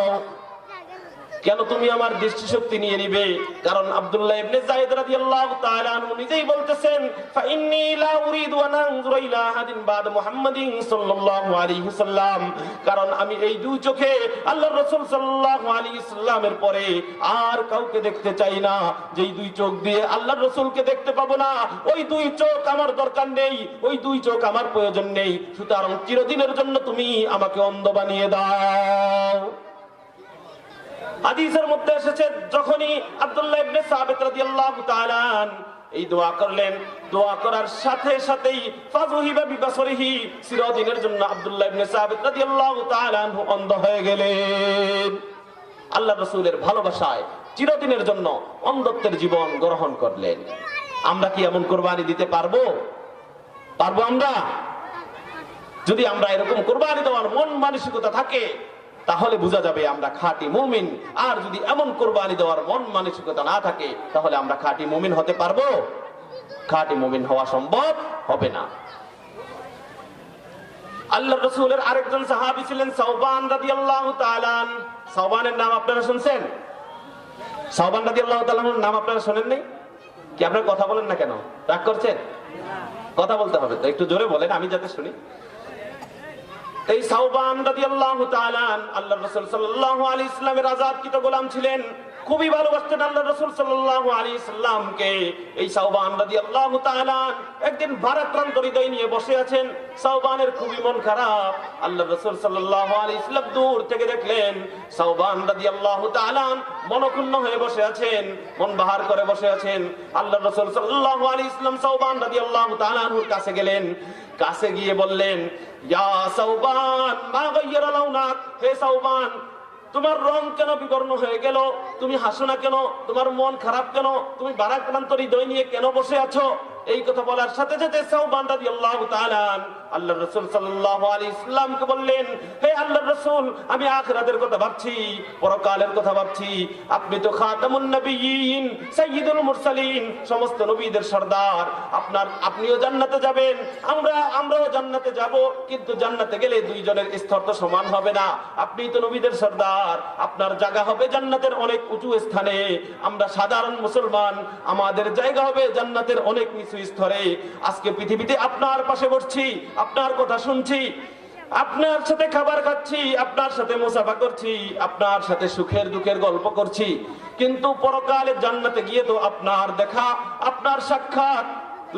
কেন তুমি আমার দৃষ্টিশক্তি নিয়ে নিবে? কারণ আব্দুল্লাহ ইবনে যায়েদ রাদিয়াল্লাহু তাআলা আনহু নিজেই বলতেছেন, ফাইন্নী লা উরিদু আন আনজুরা ইলা আহাদিন বাদ মুহাম্মাদিন সাল্লাল্লাহু আলাইহি ওয়াসাল্লাম, কারণ আমি এই দুই চোখে আল্লাহর রাসূল সাল্লাল্লাহু আলাইহি ওয়াসাল্লামের পরে আর কাউকে দেখতে চাই না। যেই দুই চোখ দিয়ে আল্লাহর রাসূলকে দেখতে পাবো না, ওই দুই চোখ আমার দরকার নেই, ওই দুই চোখ আমার প্রয়োজন নেই। সুতরাং চিরদিনের জন্য তুমি আমাকে অন্ধ বানিয়ে দাও। হাদিসের মধ্যে এসেছে, যখনই আব্দুল্লাহ ইবনে সাবিত রাদিয়াল্লাহু তাআলা এই দোয়া করলেন, দোয়া করার সাথে সাথেই ফাযুহিবা বিবাসরিহি, চিরদিনের জন্য আব্দুল্লাহ ইবনে সাবিত রাদিয়াল্লাহু তাআলা অন্ধ হয়ে গেলেন। আল্লাহ রাসূলের ভালোবাসায় চিরদিনের জন্য অন্ধত্বের জীবন গ্রহণ করলেন। আমরা কি এমন কোরবানি দিতে পারবো? পারবো আমরা? যদি আমরা এরকম কোরবানি দেওয়ার মন মানসিকতা থাকে তাহলে বোঝা যাবে আমরা খাঁটি মুমিন। আর যদি এমন কোরবানি দেওয়ার মন মানসিকতা না থাকে তাহলে আমরা খাঁটি মুমিন হতে পারবো? খাঁটি মুমিন হওয়া সম্ভব হবে না। আল্লাহ রাসূলের আরেকজন সাহাবী ছিলেন সাওবান রাদিয়াল্লাহু তাআলা। সাওবানের নাম আপনারা শুনছেন? সাওবান রাদিয়াল্লাহু তাআলার নাম আপনারা শুনেন নাই? কি আপনারা কথা বলেন না কেন? রাগ করছেন? কথা বলতে হবে তো, একটু জোরে বলেন আমি যাতে শুনি। এই সাওবান রাদিয়াল্লাহু তাআলা আল্লাহর রাসূল সাল্লাল্লাহু আলাইহি সাল্লামের আযাদকৃত গোলাম ছিলেন। খুবই ভালোবাসতেন আল্লাহর রাসূল সাল্লাল্লাহু আলাইহি সাল্লামকে। এই সাওবান রাদিয়াল্লাহু তাআলা একদিন ভারাক্রান্ত হৃদয় নিয়ে বসে আছেন। সাওবানের খুবই মন খারাপ। আল্লাহর রাসূল সাল্লাল্লাহু আলাইহি সাল্লাম দূর থেকে দেখলেন সাওবান রাদিয়াল্লাহু তাআলা মনক্ষুণ্ণ হয়ে বসে আছেন, মন বাহার করে বসে আছেন। আল্লাহর রাসূল সাল্লাল্লাহু আলাইহি সাল্লাম সাওবান রাদিয়াল্লাহু তাআলার কাছে গেলেন। কাছে গিয়ে বললেন, ইয়া সাওবান মা গায়্যারা লাউনাক, হে সাওবান তোমার রং কেন বিবর্ণ হয়ে গেল? তুমি হাসো না কেন? তোমার মন খারাপ কেন? তুমি ভারাক্রান্ত হৃদয় নিয়ে কেন বসে আছো? এই কথা বলার সাথে সাথে সাওবান রাদিয়াল্লাহু তাআলা আল্লাহর রাসূল সাল্লাল্লাহু আলাইহি সাল্লামকে বললেন, হে আল্লাহর রাসূল, আমি আখিরাতের কথা ভাবছি, পরকালের কথা ভাবছি। আপনি তো খাতামুন নবিয়্যিন, সাইয়্যিদুল মুরসালিন, সমস্ত নবীদের সরদার। আপনিও জান্নাতে যাবেন, আমরাও জান্নাতে যাব, কিন্তু জান্নাতে গেলে দুইজনের স্তর তো সমান হবে না। আপনি তো নবীদের সরদার, আপনার জায়গা হবে জান্নাতের অনেক উঁচু স্থানে। আমরা সাধারণ মুসলমান, আমাদের জায়গা হবে জান্নাতের অনেক নিচু স্তরে। আজকে পৃথিবীতে আপনার পাশে বসছি, আপনার কথা শুনছি, আপনার সাথে খাবার খাচ্ছি, আপনার সাথে মুসাফা করছি, আপনার সাথে সুখের দুঃখের গল্প করছি, কিন্তু পরকালে জান্নাতে গিয়ে তো আপনার দেখা, আপনার সাক্ষাৎ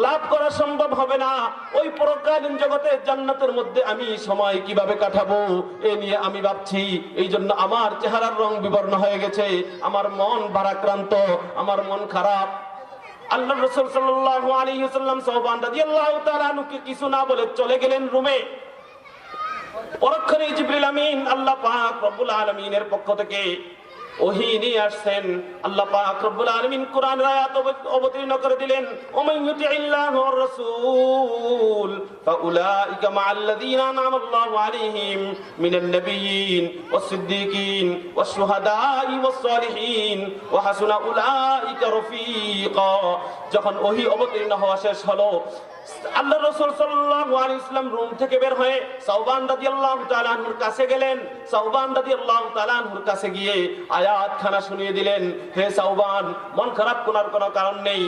লাভ করা সম্ভব হবে না। ওই পরকালীন জগতে জান্নাতের মধ্যে আমি সময় কিভাবে কাটাবো এ নিয়ে আমি ভাবছি। এই জন্য আমার চেহারার রং বিবর্ণ হয়ে গেছে, আমার মন ভারাক্রান্ত, আমার মন খারাপ। আল্লাহর রাসূল সাল্লাল্লাহু আলাইহি ওয়াসাল্লাম সাওবান রাদিয়াল্লাহু তাআলা আনহুকে কিছু না বলে চলে গেলেন রুমে। পরক্ষণে জিবরিল আমিন আল্লাহ পাক রব্বুল আলামিনের পক্ষ থেকে ওহী নিয়ে আসছেন। আল্লাহ পাক রব্বুল আলামিন কোরআনের আয়াত অবতীর্ণ করে দিলেন, ওমান ইউতিইল্লাহু ওয়ার রাসূল ফাউলাইকা মাআল্লাযীনা আনআমা আল্লাহু আলাইহিম মিনান নাবিয়্যিন ওয়াস সিদ্দীকিন ওয়াশ শুহাদাই ওয়াস সালিহিন ওয়া হাসুনা উলাইকা রফিকা। যখন ওহী অবতীর্ণ হওয়া শেষ হলো, আল্লাহর রাসূল সাল্লাল্লাহু আলাইহি ওয়াসাল্লাম রুম থেকে বের হয়ে সাওবান রাদিয়াল্লাহু তাআলা আনহুর কাছে গেলেন। সাওবান রাদিয়াল্লাহু তাআলা আনহুর কাছে গিয়ে আয়াত খানা শুনিয়ে দিলেন, হে সাওবান, মন খারাপ করার কোনো কারণ নেই।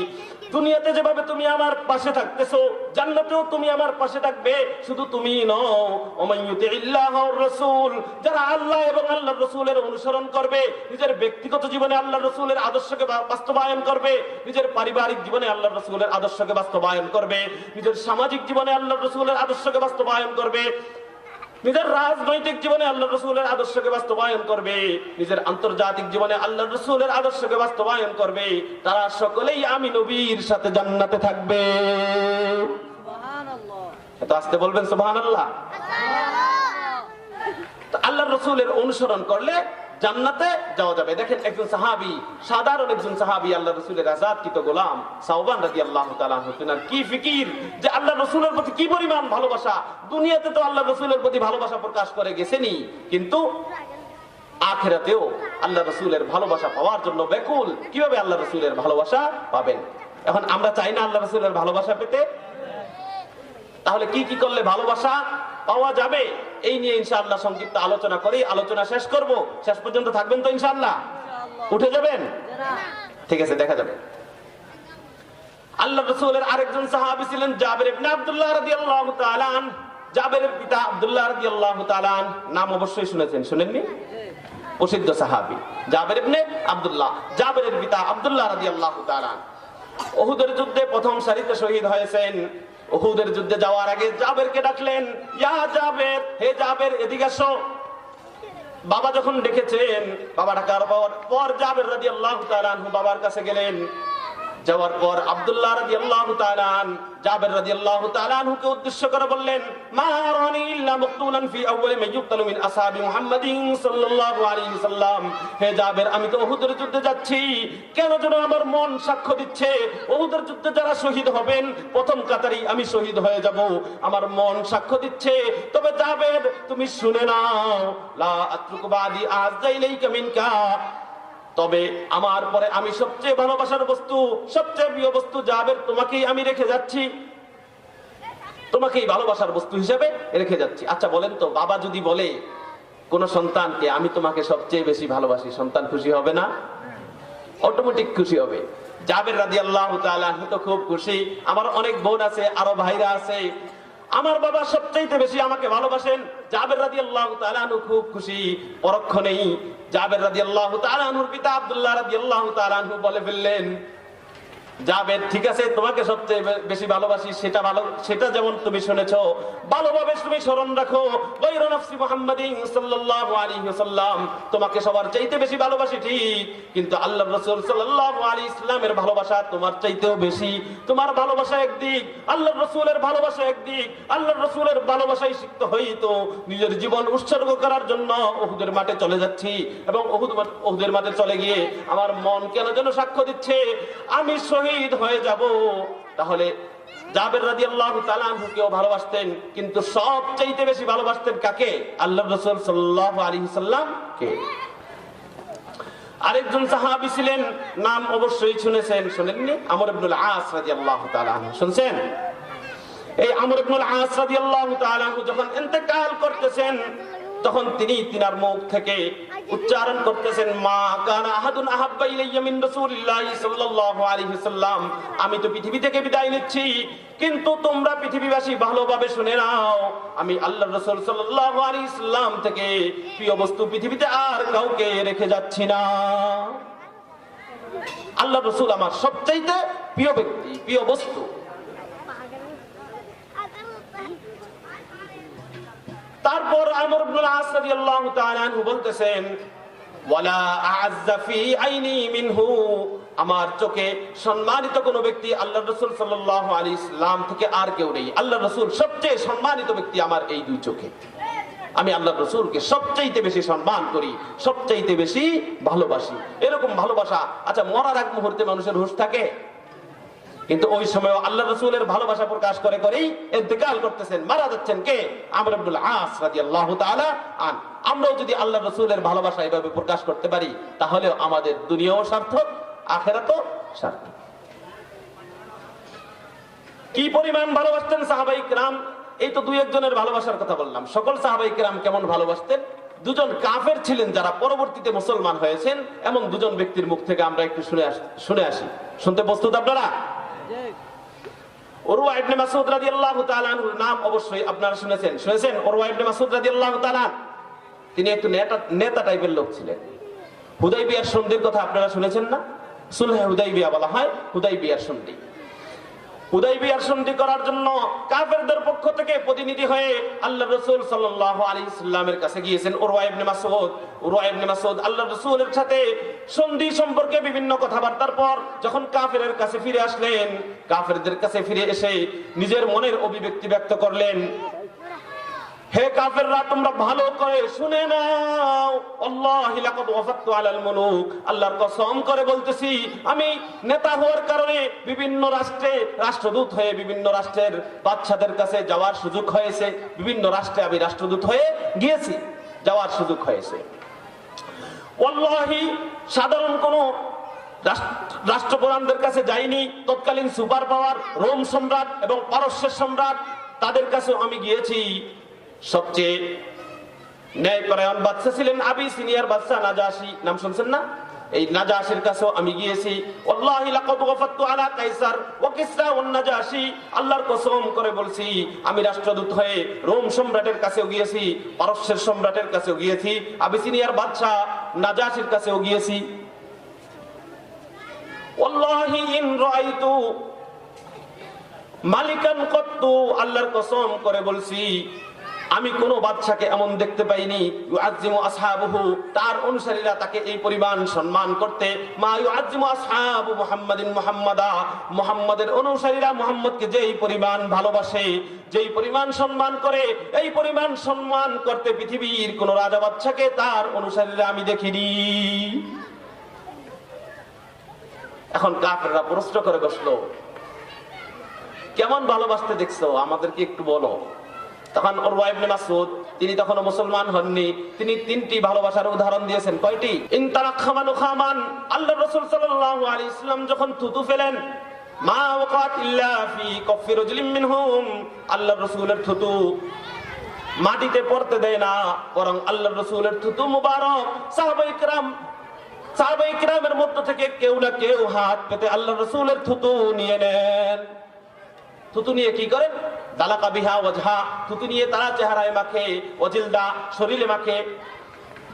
দুনিয়াতে যেভাবে তুমি আমার পাশে থাকতেছো, জান্নাতেও তুমি আমার পাশে থাকবে। শুধু তুমি নও, ওমান ইউতিইল্লাহু ওয়ার রাসূল, যারা আল্লাহ এবং আল্লাহর রাসূলের অনুসরণ করবে, নিজের ব্যক্তিগত জীবনে আল্লাহর রাসূলের আদর্শকে বাস্তবায়ন করবে, নিজের পারিবারিক জীবনে আল্লাহর রাসূলের আদর্শকে বাস্তবায়ন করবে, নিজের সামাজিক জীবনে আল্লাহর রাসূলের আদর্শকে বাস্তবায়ন করবে, নিজের রাজনৈতিক জীবনে আল্লাহর রাসূলের আদর্শকে বাস্তবায়ন করবে, নিজের আন্তর্জাতিক জীবনে আল্লাহর রাসূলের আদর্শকে বাস্তবায়ন করবে, তারা সকলেই আমি নবীর সাথে জান্নাতে থাকবে। সুবহানাল্লাহ। এত আস্তে বলবেন সুবহানাল্লাহ। আল্লাহর রাসূলের অনুসরণ করলে জান্নাতে যাওয়া যাবে। দেখেন একজন সাহাবী, সাধারণ একজন সাহাবী, আল্লাহর রাসূলের আযাদকৃত গোলাম সাওবান রাদিয়াল্লাহু তাআলা আনহু, তার কি ফিকির যে আল্লাহর রাসূলের প্রতি কি পরিমাণ ভালোবাসা। দুনিয়াতে তো আল্লাহর রাসূলের প্রতি ভালোবাসা প্রকাশ করে গেছেনই, কিন্তু আখিরাতেও আল্লাহর রাসূলের ভালোবাসা পাওয়ার জন্য ব্যাকুল। কিভাবে আল্লাহর রাসূলের ভালোবাসা পাবেন? এখন আমরা চাই না আল্লাহর রাসূলের ভালোবাসা পেতে? তাহলে কি কি করলে ভালোবাসা পাওয়া যাবে এই নিয়ে ইনশাআল্লাহ সংক্ষিপ্ত আলোচনা করি। আলোচনা শেষ করব, শেষ পর্যন্ত থাকবেন তো ইনশাআল্লাহ? উঠে যাবেন? ঠিক আছে, দেখা যাবে। আল্লাহর রাসূলের আরেকজন সাহাবী ছিলেন জাবের ইবনে আব্দুল্লাহ রাদিয়াল্লাহু তাআলা আন। জাবেরের পিতা আব্দুল্লাহ রাদিয়াল্লাহু তাআলা আন নাম অবশ্যই শুনেছেন, শুনেননি? প্রসিদ্ধ সাহাবী জাবের ইবনে আব্দুল্লাহ। জাবেরের পিতা আব্দুল্লাহ রাদিয়াল্লাহু তাআলা আন উহুদের যুদ্ধে প্রথম সারিতে শহীদ হয়েছেন। উহুদের যুদ্ধে যাওয়ার আগে জাবেরকে ডাকলেন, ইয়া জাবের, হে জাবের এদিকে আসো। বাবা যখন ডেকেছেন, বাবা ডাকার পর জাবের রাদিয়াল্লাহু তাআলা আনহু বাবার কাছে গেলেন। যাওয়ার পর আব্দুল্লাহ রাদিয়াল্লাহু তাআলা জাবের রাদিয়াল্লাহু তাআলা আনহুকে উদ্দেশ্য করে বললেন, মা রানি ইল্লা মাকতুলান ফি আউয়ালি মা ইউক্তালু মিন আসহাবি মুহাম্মাদিন সাল্লাল্লাহু আলাইহি সাল্লাম। হে জাবের, আমি তো উহুদের যুদ্ধে যাচ্ছি, কেন যেন আমার মন সাক্ষ্য দিচ্ছে উহুদের যুদ্ধে যারা শহীদ হবেন প্রথম কাতারই আমি শহীদ হয়ে যাব, আমার মন সাক্ষ্য দিচ্ছে। তবে জাবের, তুমি শুনে নাও, লা আতরুকু বাদি আযা ইলাইকা মিনকা, তবে আমার পরে আমি সবচেয়ে ভালোবাসার বস্তু, সবচেয়ে প্রিয় বস্তু জাবের, তোমাকেই আমি রেখে যাচ্ছি, তোমাকেই ভালোবাসার বস্তু হিসেবে রেখে যাচ্ছি। আচ্ছা বলেন তো, বাবা যদি বলে কোন সন্তানকে আমি তোমাকে সবচেয়ে বেশি ভালোবাসি, সন্তান খুশি হবে না? অটোমেটিক খুশি হবে। জাবের রাদিয়াল্লাহু তাআলা তো খুব খুশি। আমার অনেক বোন আছে, আরো ভাইরা আছে, আমার বাবা সবচেয়ে বেশি আমাকে ভালোবাসেন। জাবের রাদিয়াল্লাহু তাআলা খুব খুশি। পরক্ষণেই জাবের রাদিয়াল্লাহু তাআলা পিতা আব্দুল্লাহ রাদিয়াল্লাহু তাআলা বলে ফেললেন, জাবের, ঠিক আছে, তোমাকে সবচেয়ে বেশি ভালোবাসি, সেটা যেমন তুমি শুনেছো, ভালোভাবে তুমি স্মরণ রাখো, গায়রা নাফসি মুহাম্মাদিন সাল্লাল্লাহু আলাইহি ওয়াসাল্লাম, তোমাকে সবার চাইতে বেশি ভালোবাসি ঠিক, কিন্তু আল্লাহর রাসূল সাল্লাল্লাহু আলাইহি ইসলামের ভালোবাসা তোমার চাইতেও বেশি। তোমার ভালোবাসা একদিক, আল্লাহর রাসূলের ভালোবাসা একদিক। আল্লাহর রাসূলের ভালোবাসায় সিক্ত হই তো নিজের জীবন উৎসর্গ করার জন্য উহুদের মাঠে চলে যাচ্ছি, এবং উহুদের মাঠে চলে গিয়ে আমার মন কেন যেন সাক্ষ্য দিচ্ছে আমি শহীদ হয়ে যাব। তাহলে জাবের রাদিয়াল্লাহু তাআলা কেও ভালোবাসতেন, কিন্তু সবচেয়ে বেশি ভালোবাসতেন কাকে? আল্লাহর রাসূল সাল্লাল্লাহু আলাইহি সাল্লাম কে। আরেকজন সাহাবী ছিলেন, নাম অবশ্যই শুনেছেন, শুনেননি? আমর ইবনুল আস রাদিয়াল্লাহু তাআলা। শুনছেন? এই আমর ইবনুল আস রাদিয়াল্লাহু তাআলা যখন ইন্তেকাল করতেছেন, তখন তিনি তিনার মুখ থেকে উচ্চারণ করতেছেন, মা কানা আহাদুন আহাব্বা ইলাইয়া মিন রাসূলিল্লাহি সাল্লাল্লাহু আলাইহি সাল্লাম, আমি তো পৃথিবী থেকে বিদায় নিচ্ছি, কিন্তু তোমরা পৃথিবীবাসী ভালোভাবে শুনে নাও, আমি আল্লাহর রাসূল সাল্লাল্লাহু আলাইহি সাল্লাম থেকে প্রিয় বস্তু পৃথিবীতে আর কাউকে রেখে যাচ্ছি না। আল্লাহর রাসূল আমার সবচাইতে প্রিয় ব্যক্তি, প্রিয় বস্তু। তারপর আমর ইবনুল আস রাদিয়াল্লাহু তাআলা আনহু বলতেছেন, ওয়ালা আ'আজ্জা ফি আইনি মিনহু, আমার চোখে সম্মানিত কোন ব্যক্তি আল্লাহর রাসূল সাল্লাল্লাহু আলাইহি সাল্লাম থেকে আর কেউ নেই। আল্লাহর রাসূল সবচেয়ে সম্মানিত ব্যক্তি আমার এই দুই চোখে। আমি আল্লাহর রাসূলকে সবচেয়ে বেশি সম্মান করি, সবচেয়ে বেশি ভালোবাসি। এরকম ভালোবাসা, আচ্ছা মরার এক মুহূর্তে মানুষের হুঁশ থাকে, কিন্তু ওই সময় আল্লাহর রাসূলের ভালোবাসা প্রকাশ করে করেই ইন্তেকাল করতেছেন, মারা যাচ্ছেন কে? আমর ইবনুল আস রাদিয়াল্লাহু তাআলা আন। আমরাও যদি আল্লাহর রাসূলের ভালোবাসা এভাবে প্রকাশ করতে পারি, তাহলে আমাদের দুনিয়াও সার্থক, আখিরাতও সার্থক। কি পরিমাণ ভালোবাসতেন সাহাবায়ে কিরাম! এই তো দুই একজনের ভালোবাসার কথা বললাম, সকল সাহাবায়ে কিরাম কেমন ভালোবাসতেন? দুজন কাফের ছিলেন যারা পরবর্তীতে মুসলমান হয়েছেন, এমন দুজন ব্যক্তির মুখ থেকে আমরা একটু শুনে আসি। শুনতে প্রস্তুত আপনারা? উরওয়া ইবনে মাসউদ রাদিয়াল্লাহু তাআলা আনহুর নাম অবশ্যই আপনারা শুনেছেন। উরওয়া ইবনে মাসউদ রাদিয়াল্লাহু তাআলা, তিনি একটু নেতা টাইপের লোক ছিলেন। হুদাইবিয়ার সন্ধির কথা আপনারা শুনেছেন না? সুলহে হুদাইবিয়া বলা হয় হুদাইবিয়ার সন্ধি। হুদাইবিয়ার সন্ধি করার জন্য কাফেরদের পক্ষ থেকে প্রতিনিধি হয়ে আল্লাহর রাসূল সাল্লাল্লাহু আলাইহি সাল্লামের কাছে গিয়েছেন উরওয়া ইবনে মাসউদ। উরওয়া ইবনে মাসউদ আল্লাহর রাসূলের সাথে সন্ধি সম্পর্কে বিভিন্ন কথাবার্তার পর যখন কাফেরের কাছে ফিরে আসলেন, কাফেরদের কাছে ফিরে এসে নিজের মনের অভিব্যক্তি ব্যক্ত করলেন, হে কাফেররা, তোমরা ভালো করে শুনে নাও, আল্লাহি লাকাদ ওয়াফাততু আলাল মুলুক, আল্লাহর কসম করে বলতেছি, আমি নেতা হওয়ার কারণে বিভিন্ন রাষ্ট্রে রাষ্ট্রদূত হয়ে বিভিন্ন রাষ্ট্রের বাদশাদের কাছে যাওয়ার সুযোগ হয়েছে, বিভিন্ন রাষ্ট্রে আমি রাষ্ট্রদূত হয়ে গিয়েছি, যাওয়ার সুযোগ হয়েছে। ওয়াল্লাহি সাধারণ কোন রাষ্ট্রপ্রধানদের কাছে যাইনি, তৎকালীন সুপার পাওয়ার রোম সম্রাট এবং পারস্যের সম্রাট তাদের কাছেও আমি গিয়েছি। সবচেয়ে ন্যায়পরায়ণ বাদশা ছিলেন আবিসিনিয়ার বাদশা নাজাশী, নাম শুনছেন না? এই নাজাশীর কাছেও আমি গিয়েছি। ওয়াল্লাহি লাকাদ ওয়াফাততু আলা কাইসার ওয়া কিসরা ওয়ান নাজাশী, আল্লাহর কসম করে বলছি, আমি রাষ্ট্রদূত হয়ে রোম সম্রাটের কাছেও গিয়েছি, পারস্যের সম্রাটের কাছেও গিয়েছি, আবিসিনিয়ার বাদশা নাজাশীর কাছেও গিয়েছি। ওয়াল্লাহি ইন রাআইতু মালিকান কত্তু, আল্লাহর কসম করে বলছি, আমি কোন বাদশাকে এমন দেখতে পাইনি ইউআযিমু আসহাবুহু, তার অনুসারীরা তাকে এই পরিমাণ সম্মান করতে, মা ইউআযিমু আসহাবু মুহাম্মাদিন মুহাম্মাদা, মুহাম্মাদের অনুসারীরা মুহাম্মদকে যেই পরিমাণ ভালোবাসে, যেই পরিমাণ সম্মান করে, এই পরিমাণ সম্মান করতে পৃথিবীর কোন রাজা বাদশাকে তার অনুসারীরা আমি দেখিনি। এখন কাফেররা প্রশ্ন করে বসলো, কেমন ভালোবাসতে দেখছো, আমাদেরকে একটু বলো। তখন উরওয়া ইবনে মাসউদ, তিনি তখনও মুসলমান হননি, তিনি 3টি ভালোবাসার উদাহরণ দিয়েছেন। কয়টি? ইনতারাখামানু খামান, আল্লাহর রাসূল সাল্লাল্লাহু আলাইহি ওয়াসাল্লাম যখন থুতু ফেলেন, মা ওয়াকাত ইল্লা ফি কফি রাজুলিন মিনহুম, আল্লাহর রাসূলের থুতু মাটিতে পড়তে দেয় না, বরং আল্লাহর রাসূলের থুতু মুবারক সাহাবায়ে কিরামের মধ্য থেকে কেউ না কেউ হাত পেতে আল্লাহর রাসূলের থুতু নিয়ে নেন। থুতু নিয়ে কি করেন? দালাকা বিহা ওয়াজহা, থুতু নিয়ে তারা চেহারায় মাখে, ওয়াজিলদা, শরীরে মাখে।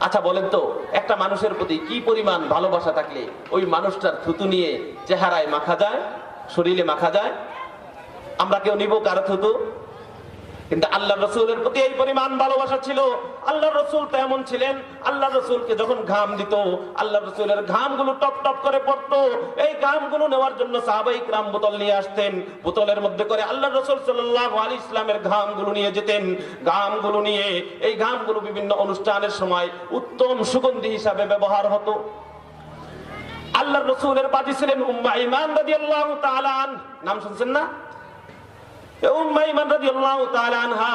আচ্ছা বলেন তো, একটা মানুষের প্রতি কি পরিমাণ ভালোবাসা থাকলে ওই মানুষটার থুতু নিয়ে চেহারায় মাখা যায়, শরীরে মাখা যায়? আমরা কেউ নিব কারো থুতু? কিন্তু আল্লাহর রাসূলের প্রতি এই পরিমাণ ভালোবাসা ছিল। আল্লাহর রাসূল তো এমন ছিলেন, আল্লাহর রাসূলকে যখন ঘাম দিত, আল্লাহর রাসূলের ঘামগুলো টপ টপ করে পড়তো। এই ঘামগুলো নেওয়ার জন্য সাহাবায়ে কিরাম বোতল নিয়ে আসতেন, বোতলের মধ্যে করে আল্লাহর রাসূল সাল্লাল্লাহু আলাইহি ওয়াসাল্লামের ঘামগুলো নিয়ে যেতেন। ঘামগুলো নিয়ে, এই ঘামগুলো বিভিন্ন অনুষ্ঠানের সময় উত্তম সুগন্ধি হিসাবে ব্যবহার হতো। আল্লাহর রাসূলের বাদী ছিলেন উম্মে আইমান রাদিয়াল্লাহু তাআলা আনহা, নাম শুনছেন না? উম্মে আইমান রাদিয়াল্লাহু তাআলা আনহা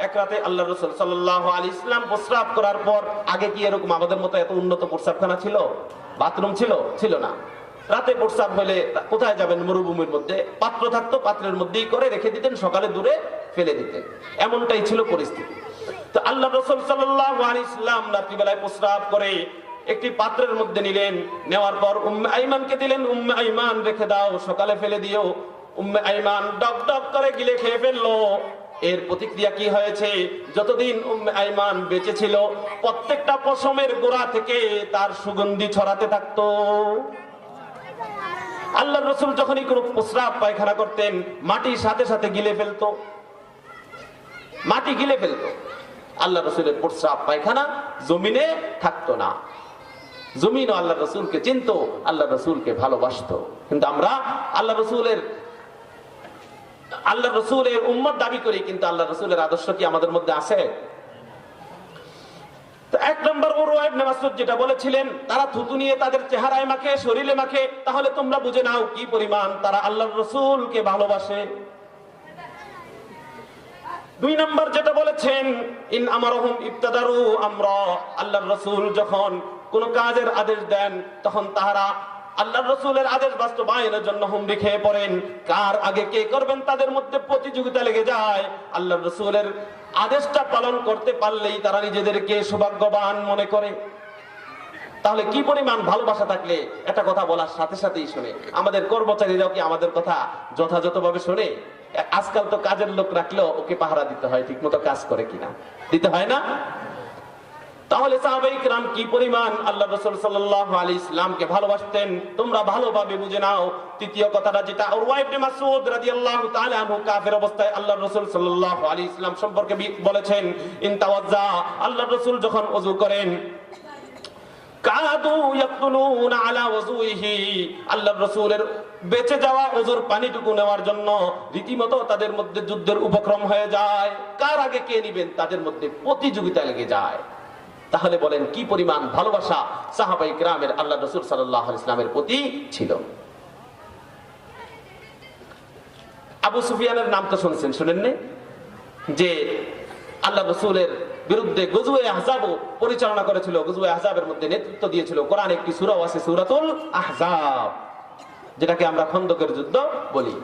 এক রাতে আল্লাহর রাসূল সাল্লাল্লাহু আলাইহি ওয়াসাল্লাম প্রস্রাব করার পর, আগে কি এরকম আমাদের মতো এত উন্নত প্রস্রাবখানা ছিল, বাথরুম ছিল? ছিল না। রাতে প্রস্রাব হলে কোথায় যাবেন? মরুভূমির মধ্যে পাত্র থাকতো, পাত্রের মধ্যেই করে রেখে দিতেন, সকালে দূরে ফেলে দিতেন। এমনটাই ছিল পরিস্থিতি। তো আল্লাহর রাসূল সাল্লাল্লাহু আলাইহি ওয়াসাল্লাম রাত্রিবেলায় প্রস্রাব করে একটি পাত্রের মধ্যে নিলেন, নেওয়ার পর উম্মে আইমানকে দিলেন, উম্মে আইমান রেখে দাও, সকালে ফেলে দিও। উম্মে আইমান ডক ডক করে গিলে খেয়ে ফেললো। এর প্রতিক্রিয়া কি হয়েছে? যতদিন উম্মে আইমান বেঁচে ছিল, প্রত্যেকটা পশমের গোড়া থেকে তার সুগন্ধি ছড়াতে থাকতো। আল্লাহর রাসূল যখনই কোনো প্রস্রাব পায়খানা করতেন, মাটির সাথে সাথে গিলে ফেলতো, মাটি গিলে ফেলতো। আল্লাহর রাসূলের প্রস্রাব পায়খানা জমিনে থাকতো না। জমিনও আল্লাহর রাসূলকে চিনতো, আল্লাহর রাসূলকে ভালোবাসতো। কিন্তু আমরা আল্লাহর রাসূলের উম্মত দাবি করি, কিন্তু আল্লাহর রাসূলের আদর্শ কি আমাদের মধ্যে আছে? তো এক নম্বর উরওয়া ইবনে মাসউদ যেটা বলেছিলেন, তারা থুতু নিয়ে তাদের চেহারায় মাখে, শরীরে মাখে, তাহলে তোমরা বুঝে নাও কি পরিমাণ তারা আল্লাহর রাসূলকে ভালোবাসে। 2 নম্বর যেটা বলেছেন, ইন আমারহুম ইবতাদারু আমরা, আল্লাহর রাসূল যখন কোন কাজের আদেশ দেন, তখন তারা আল্লাহর রাসূলের আদেশ বাস্তবায়নের জন্য হুমড়ি খেয়ে পড়েন। কার আগে কে করবেন তাদের মধ্যে প্রতিযোগিতা লেগে যায়। আল্লাহর রাসূলের আদেশটা পালন করতে পারলেই তারা নিজেদেরকে সৌভাগ্যবান মনে করে। তাহলে কি পরিমাণ ভালোবাসা থাকলে একটা কথা বলার সাথে সাথেই শুনে। আমাদের কর্মচারীরাও কি আমাদের কথা যথাযথভাবে শুনে? আজকাল তো কাজের লোক রাখলেও ওকে পাহারা দিতে হয়, ঠিক মতো কাজ করে কিনা, দিতে হয় না? তাহলে সাহাবায়ে কিরাম কি পরিমাণ আল্লাহর রাসূল সাল্লাল্লাহু আলাইহি ওয়াসাল্লামকে ভালোবাসতেন তোমরা ভালোভাবে বুঝে নাও। তৃতীয় কথাটা যেটা উরওয়া ইবনে মাসউদ রাদিয়াল্লাহু তাআলা আনহু কাফের অবস্থায় আল্লাহর রাসূল সাল্লাল্লাহু আলাইহি ওয়াসাল্লাম সম্পর্কে বলেছেন, ইন তাওয়াজ্জা, আল্লাহর রাসূল যখন ওযু করেন, কাদু ইয়াকতুলুনা আলা ওযুইহি, আল্লাহর রাসূলের বেঁচে যাওয়া ওযুর পানিটুকু নেওয়ার জন্য রীতিমতো তাদের মধ্যে যুদ্ধের উপক্রম হয়ে যায়। কার আগে কে নেবেন তাদের মধ্যে প্রতিযোগিতা লেগে যায়। তাহলে বলেন কি পরিমাণ ভালোবাসা সাহাবায়ে কিরামের আল্লাহর রাসূল সাল্লাল্লাহু আলাইহি ওয়াসাল্লামের প্রতি ছিল। আবু সুফিয়ানের নাম তো শুনছেন, শুনেননি? যে আল্লাহর রাসূলের বিরুদ্ধে গজওয়ে আহজাব পরিচালনা করেছিল, গজওয়ে আহজাবের মধ্যে নেতৃত্ব দিয়েছিল। কোরআনে একটি সূরা আছে, সূরাতুল আহজাব, যেটাকে আমরা খন্দকের যুদ্ধ বলি।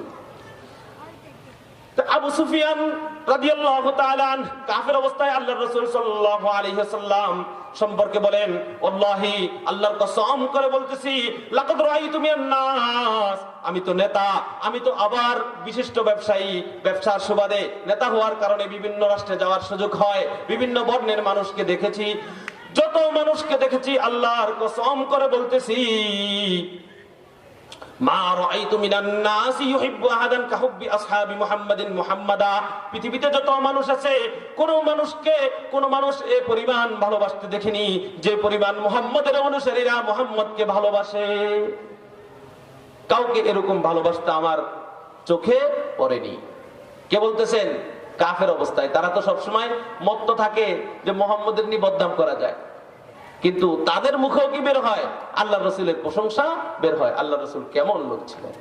আবু সুফিয়ান রাদিয়াল্লাহু তাআলা আনহু কাফের অবস্থায় আল্লাহর রাসূল সাল্লাল্লাহু আলাইহি ওয়াসাল্লাম সম্পর্কে বলেন, ওয়াল্লাহি, আল্লাহর কসম করে বলতেছি, লাকাদ রাআইতু মিনান নাস, আমি তো নেতা, আমি তো আবার বিশিষ্ট ব্যবসায়ী, ব্যবসার সুবাদে নেতা হওয়ার কারণে বিভিন্ন রাষ্ট্রে যাওয়ার সুযোগ হয়, বিভিন্ন বর্ণের মানুষকে দেখেছি। যত মানুষকে দেখেছি আল্লাহর কসম করে বলতেছি, মা রাআইতু মিনান নাসি ইউহিব্বু আহাদান কাহুব্বি আসহাবি মুহাম্মাদিন মুহাম্মাদা। পৃথিবীতে যত মানুষ আছে, কোন মানুষ এই পরিমাণ ভালোবাসতে দেখিনি যে পরিমাণ মুহাম্মদের অনুসারীরা মুহাম্মদকে ভালোবাসে। কাউকে এরকম ভালোবাসতে আমার চোখে পড়েনি। কে বলতেছেন? কাফের অবস্থায়। তারা তো সবসময় মত্ত থাকে যে মুহাম্মদের নিয়ে বদনাম করা যায়, কিন্তু তাদের মুখেও কি বের হয়? আল্লাহ রসুলের প্রশংসা বের হয়। আল্লাহ রসুল কেমন লোক ছিলেন।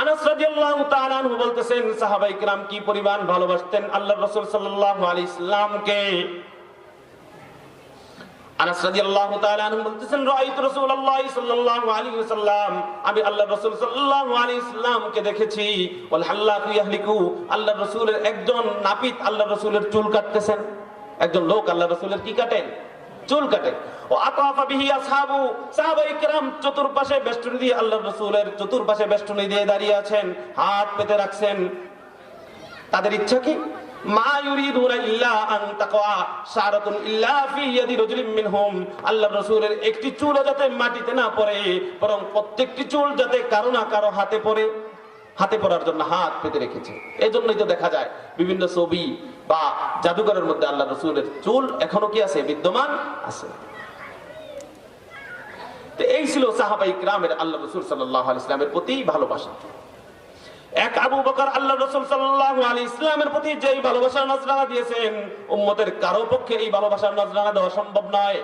আনাস রাদিয়াল্লাহু তাআলা আনহু বলতেছেন সাহাবায়ে কিরাম কি পরিমাণ ভালোবাসতেন আল্লাহ রাসূল সাল্লাল্লাহু আলাইহি সাল্লামকে। আনাস রাদিয়াল্লাহু তাআলা আনহু বলতেছেন রাআইতু রাসূলুল্লাহ সাল্লাল্লাহু আলাইহি ওয়াসাল্লাম, আমি আল্লাহ রাসূল সাল্লাল্লাহু আলাইহি সাল্লামকে দেখেছি ওয়াল হাল্লাকু ইয়াহলিকু, আল্লাহ রাসূলের একজন নাপিত আল্লাহ রাসূলের চুল কাটতেছেন। একজন লোক আল্লাহ রাসূলের কি কাটেন? চুল কাটে। ও আতাফা বিহি আসহাবু, সাহাবায়ে কিরাম চতুর্পাশে বেষ্টনী দিয়ে আল্লাহ রাসূলের চতুর্পাশে বেষ্টনী দিয়ে দাঁড়িয়ে আছেন, হাত পেতে রাখছেন। তাদের ইচ্ছা কি? মা ইউরিদুনা ইল্লা আন তাকওয়া শারাতুন ইল্লা ফি ইয়াদি রাজুলিন মিনহুম, আল্লাহ রাসূলের একটি চুলও যাতে মাটিতে না পড়ে, বরং প্রত্যেকটি চুল যাতে কারো না কারো হাতে পড়ে। হাতে পড়ার জন্য হাত পেতে রেখেছে। এই জন্যই তো দেখা যায় বিভিন্ন ছবি বা জাদুঘরের মধ্যে আল্লাহ রসুলের চুল এখনো কি আছে? বিদ্যমান আছে। তো এই ছিল সাহাবায়ে কিরামের আল্লাহ রসুল সাল্লাল্লাহু আলাইহি ওয়াসাল্লামের প্রতি ভালোবাসা। এক আবু বকর আল্লাহ রসুল সাল্লাল্লাহু আলাইহি ওয়াসাল্লামের প্রতি যেই ভালোবাসার নজরানা দিয়েছেন, উম্মতের কারো পক্ষে এই ভালোবাসার নজরানা দেওয়া সম্ভব নয়।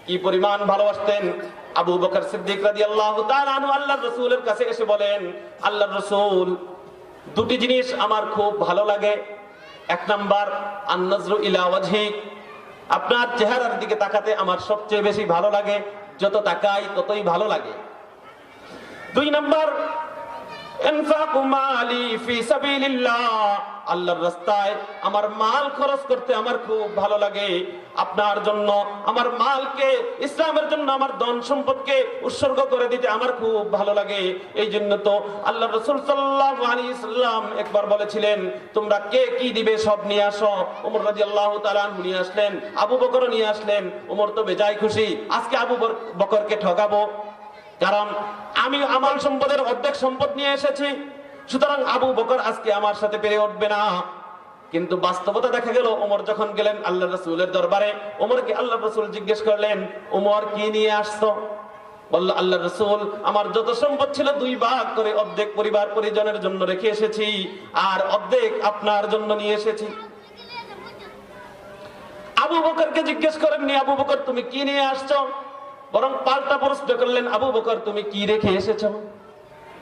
কি পরিমাণ ভালোবাসতেন আবু বকর সিদ্দিক রাদিয়াল্লাহু তাআলা আনহু আল্লাহর রাসূলের কাছে এসে বলেন, আল্লাহর রাসূল, দুটি জিনিস আমার খুব ভালো লাগে। এক নাম্বার আন-নাজরু ইলা ওয়াজহিক, আপনার চেহারার দিকে তাকাতে আমার সবচেয়ে বেশি ভালো লাগে, যত তাকাই ততই ভালো লাগে। দুই নাম্বার ইনফাকু মালি ফি সাবিলিল্লাহ, আল্লাহর রাস্তায় আমার মাল খরচ করতে আমার খুব ভালো লাগে। আপনার জন্য আমার মালকে, ইসলামের জন্য আমার ধন সম্পদকে উৎসর্গ করে দিতে আমার খুব ভালো লাগে। এই জন্য তো আল্লাহ রাসূল সাল্লাল্লাহু আলাইহি ওয়াসাল্লাম একবার বলেছিলেন, তোমরা কে কি দিবে সব নিয়ে আসো। ওমর রাদিয়াল্লাহু তাআলা আনহু নিয়ে আসলেন, আবু বকর নিয়ে আসলেন। ওমর তো বেজায় খুশি, আজকে আবু বকরকে ঠকাবো, কারণ আমি আমার সম্পদের অর্ধেক সম্পদ নিয়ে এসেছি, সুতরাং আবু বকর আজকে আমার সাথে পেরে উঠবে না। কিন্তু বাস্তবতা দেখা গেল, ওমর যখন গেলেন আল্লাহ রাসূলের দরবারে, ওমরকে আল্লাহ রাসূল জিজ্ঞেস করলেন, ওমর কি নিয়ে আসছো? বলল, আল্লাহ রাসূল, আমার যত সম্পদ ছিল 2 ভাগ করে অর্ধেক পরিবার পরিজনের জন্য রেখে এসেছি, আর অর্ধেক আপনার জন্য নিয়ে এসেছি। আবু বকরকে জিজ্ঞেস করেননি, আবু বকর তুমি কি নিয়ে আসছো, বরং পাল্টা প্রশ্ন করলেন, আবু বকর তুমি কি রেখে এসেছো?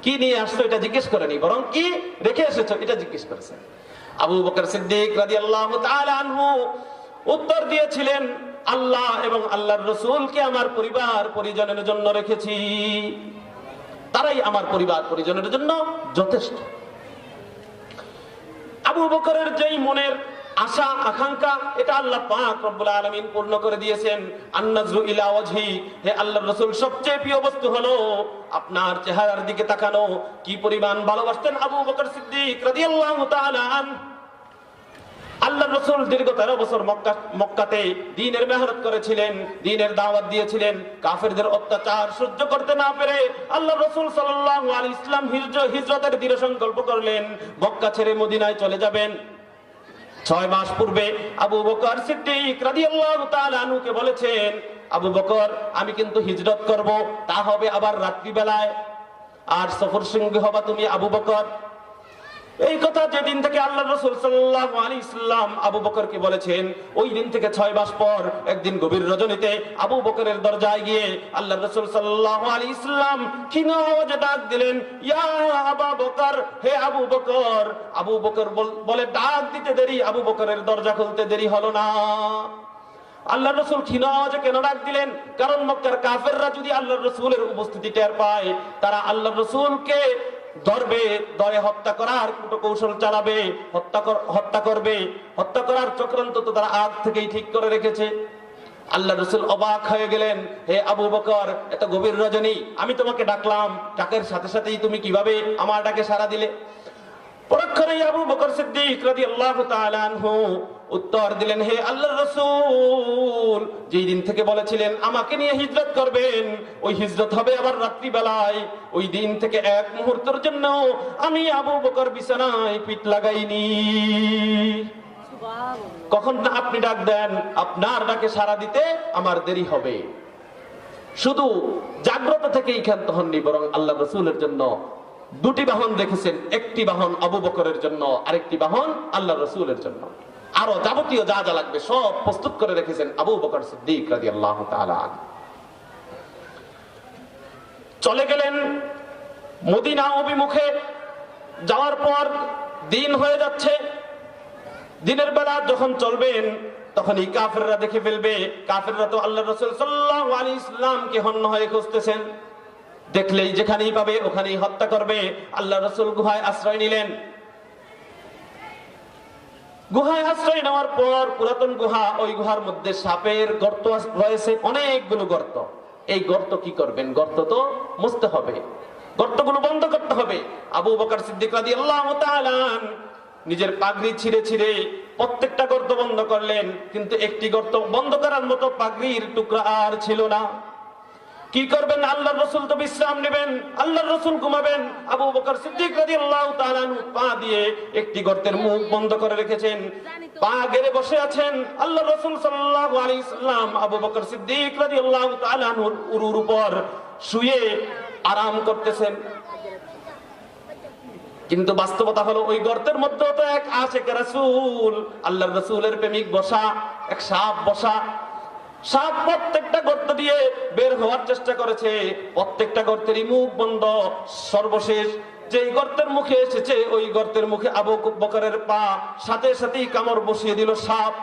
কি নিয়ে আসছো এটা জিজ্ঞেস করেনি, বরং কি রেখে এসেছো এটা জিজ্ঞেস করেছেন। আবু বকর সিদ্দিক রাদিয়াল্লাহু তাআলা আনহু উত্তর দিয়েছিলেন, আল্লাহ এবং আল্লাহর রাসূলকে আমার পরিবার পরিজনের জন্য রেখেছি, তারাই আমার পরিবার পরিজনের জন্য যথেষ্ট। আবু বকরের যেই মনের আশা আকাঙ্ক্ষা, এটা আল্লাহ পাক রব্বুল আলামিন পূর্ণ করে দিয়েছেন। আন-নাজরু ইলা ওয়াজহি, হে আল্লাহর রাসূল, সবচেয়ে প্রিয় বস্তু হলো আপনার চেহারার দিকে তাকানো। কি পরিমাণ ভালোবাসতেন আবু বকর সিদ্দিক রাদিয়াল্লাহু তাআলা আনহু। আল্লাহর রাসূল দীর্ঘ 13 বছর মক্কাতে দ্বীনের মেহনত করেছিলেন, দ্বীনের দাওয়াত দিয়েছিলেন। কাফেরদের অত্যাচার সহ্য করতে না পেরে আল্লাহর রাসূল সাল্লাল্লাহু আলাইহি ওয়াসাল্লাম হিজরতের দৃঢ় সংকল্প করলেন, মক্কা ছেড়ে মদিনায় চলে যাবেন। 6 মাস পূর্বে আবু বকর সিদ্দিক রাদিয়াল্লাহু তাআলা আনহুকে বলেছেন, আবু বকর, আমি কিন্তু হিজরত করব, তা হবে আবার রাত্রি বেলায়, আর সফর সঙ্গী হবা তুমি আবু বকর। এই কথা যেদিন থেকে আল্লাহর রাসূল সাল্লাল্লাহু আলাইহি ওয়াসাল্লাম আবু বকরকে বলেছেন, ওই দিন থেকে 6 মাস পর একদিন গভীর রজনীতে আবু বকরের দরজায় গিয়ে আল্লাহর রাসূল সাল্লাল্লাহু আলাইহি ওয়াসাল্লাম ক্ষীণ আওয়াজে ডাক দিলেন, ইয়া আবু বকর, হে আবু বকর। আবু বকর বলে ডাক দিতে দেরি, আবু বকরের দরজা খুলতে দেরি হলো না। আল্লাহর রাসূল ক্ষীণ আওয়াজে কেন ডাক দিলেন? কারণ মক্কার কাফেররা যদি আল্লাহর রাসূলের উপস্থিতি টের পায়, তারা আল্লাহর রাসূলকে ধরে হত্যা করার কৌশল চালাবে, হত্যা করবে। হত্যা করার চক্রান্ত তো তারা আগ থেকেই ঠিক করে রেখেছে। আল্লাহ রাসূল অবাক হয়ে গেলেন, হে আবু বকর, এত গভীর রজনী, আমি তোমাকে ডাকলাম, ডাকের সাথে সাথেই তুমি কিভাবে আমার ডাকে সাড়া দিলে? পরক্ষণেই আবু বকর সিদ্দিক রাদিয়াল্লাহু তাআলা আনহু উত্তর দিলেন, হে আল্লাহর রাসূল, যেই দিন থেকে বলেছিলেন আমাকে নিয়ে হিজরত করবেন, ওই হিজরত হবে আবার রাত্রি বেলায়, ওই দিন থেকে এক মুহূর্তের জন্য আমি আবু বকর বিছানায় পিঠ লাগাইনি। কখন না আপনি ডাক দেন, আপনার ডাকে সাড়া দিতে আমার দেরি হবে। শুধু জাগ্রত থেকেই ক্ষান্ত হননি, বরং আল্লাহ রাসূলের জন্য দুটি বাহন রেখেছেন, একটি বাহন আবু বকরের জন্য, আরেকটি বাহন আল্লাহ রাসূলের জন্য। আরো যাবতীয় যা যা লাগবে সব প্রস্তুত করে রেখেছেন আবু বকর সিদ্দিক রাদিয়াল্লাহু তাআলা। চলে গেলেন মদিনা অভিমুখে। যাওয়ার পর দিন হয়ে যাচ্ছে। দিনের বেলা যখন চলবেন তখনই কাফেররা দেখে ফেলবে। কাফেররা তো আল্লাহর রাসূল সাল্লাল্লাহু আলাইহি ওয়াসাল্লামকে হন্য হয়ে খুঁজতেছেন, দেখলেই যেখানেই পাবে ওখানেই হত্যা করবে। আল্লাহর রাসূল গুহায় আশ্রয় নিলেন। গুহায় আশ্রয় নেওয়ার পর পুরাতন গুহা, ওই গুহার মধ্যে সাপের গর্ত রয়েছে, অনেকগুলো গর্ত। এই গর্ত কি করবেন? গর্ত তো মুছতে হবে, গর্তগুলো বন্ধ করতে হবে। আবু বকর সিদ্দিক রাদিয়াল্লাহু তাআলা নিজের পাগড়ি ছিঁড়ে ছিঁড়ে প্রত্যেকটা গর্ত বন্ধ করলেন, কিন্তু একটি গর্ত বন্ধ করার মতো পাগড়ির টুকরা আর ছিল না। কি করবেন? আল্লাহর রাসূল তো বিশ্রাম নেবেন, আল্লাহর রাসূল ঘুমাবেন। আবু বকর সিদ্দিক রাদিয়াল্লাহু তাআলা পা দিয়ে একটি গর্তের মুখ বন্ধ করে রেখেছেন, পা গেড়ে বসে আছেন। আল্লাহর রাসূল সাল্লাল্লাহু আলাইহি ওয়াসাল্লাম আবু বকর সিদ্দিক রাদিয়াল্লাহু তাআলা উরুর উপর শুয়ে আরাম করতেছেন। কিন্তু বাস্তবতা হলো ওই গর্তের মধ্যে তো এক আশিক রাসূল, আল্লাহর রাসূলের প্রেমিক বসা, এক সাপ বসা। সাপ প্রত্যেকটা গর্ত দিয়ে বের হওয়ার চেষ্টা করেছে, প্রত্যেকটা গর্তেরই মুখ বন্ধ। সর্বশেষ যেই গর্তের মুখে এসেছে ওই গর্তের মুখে আবু বকরের পা, সাথে সাথেই কামড় বসিয়ে দিল সাপ।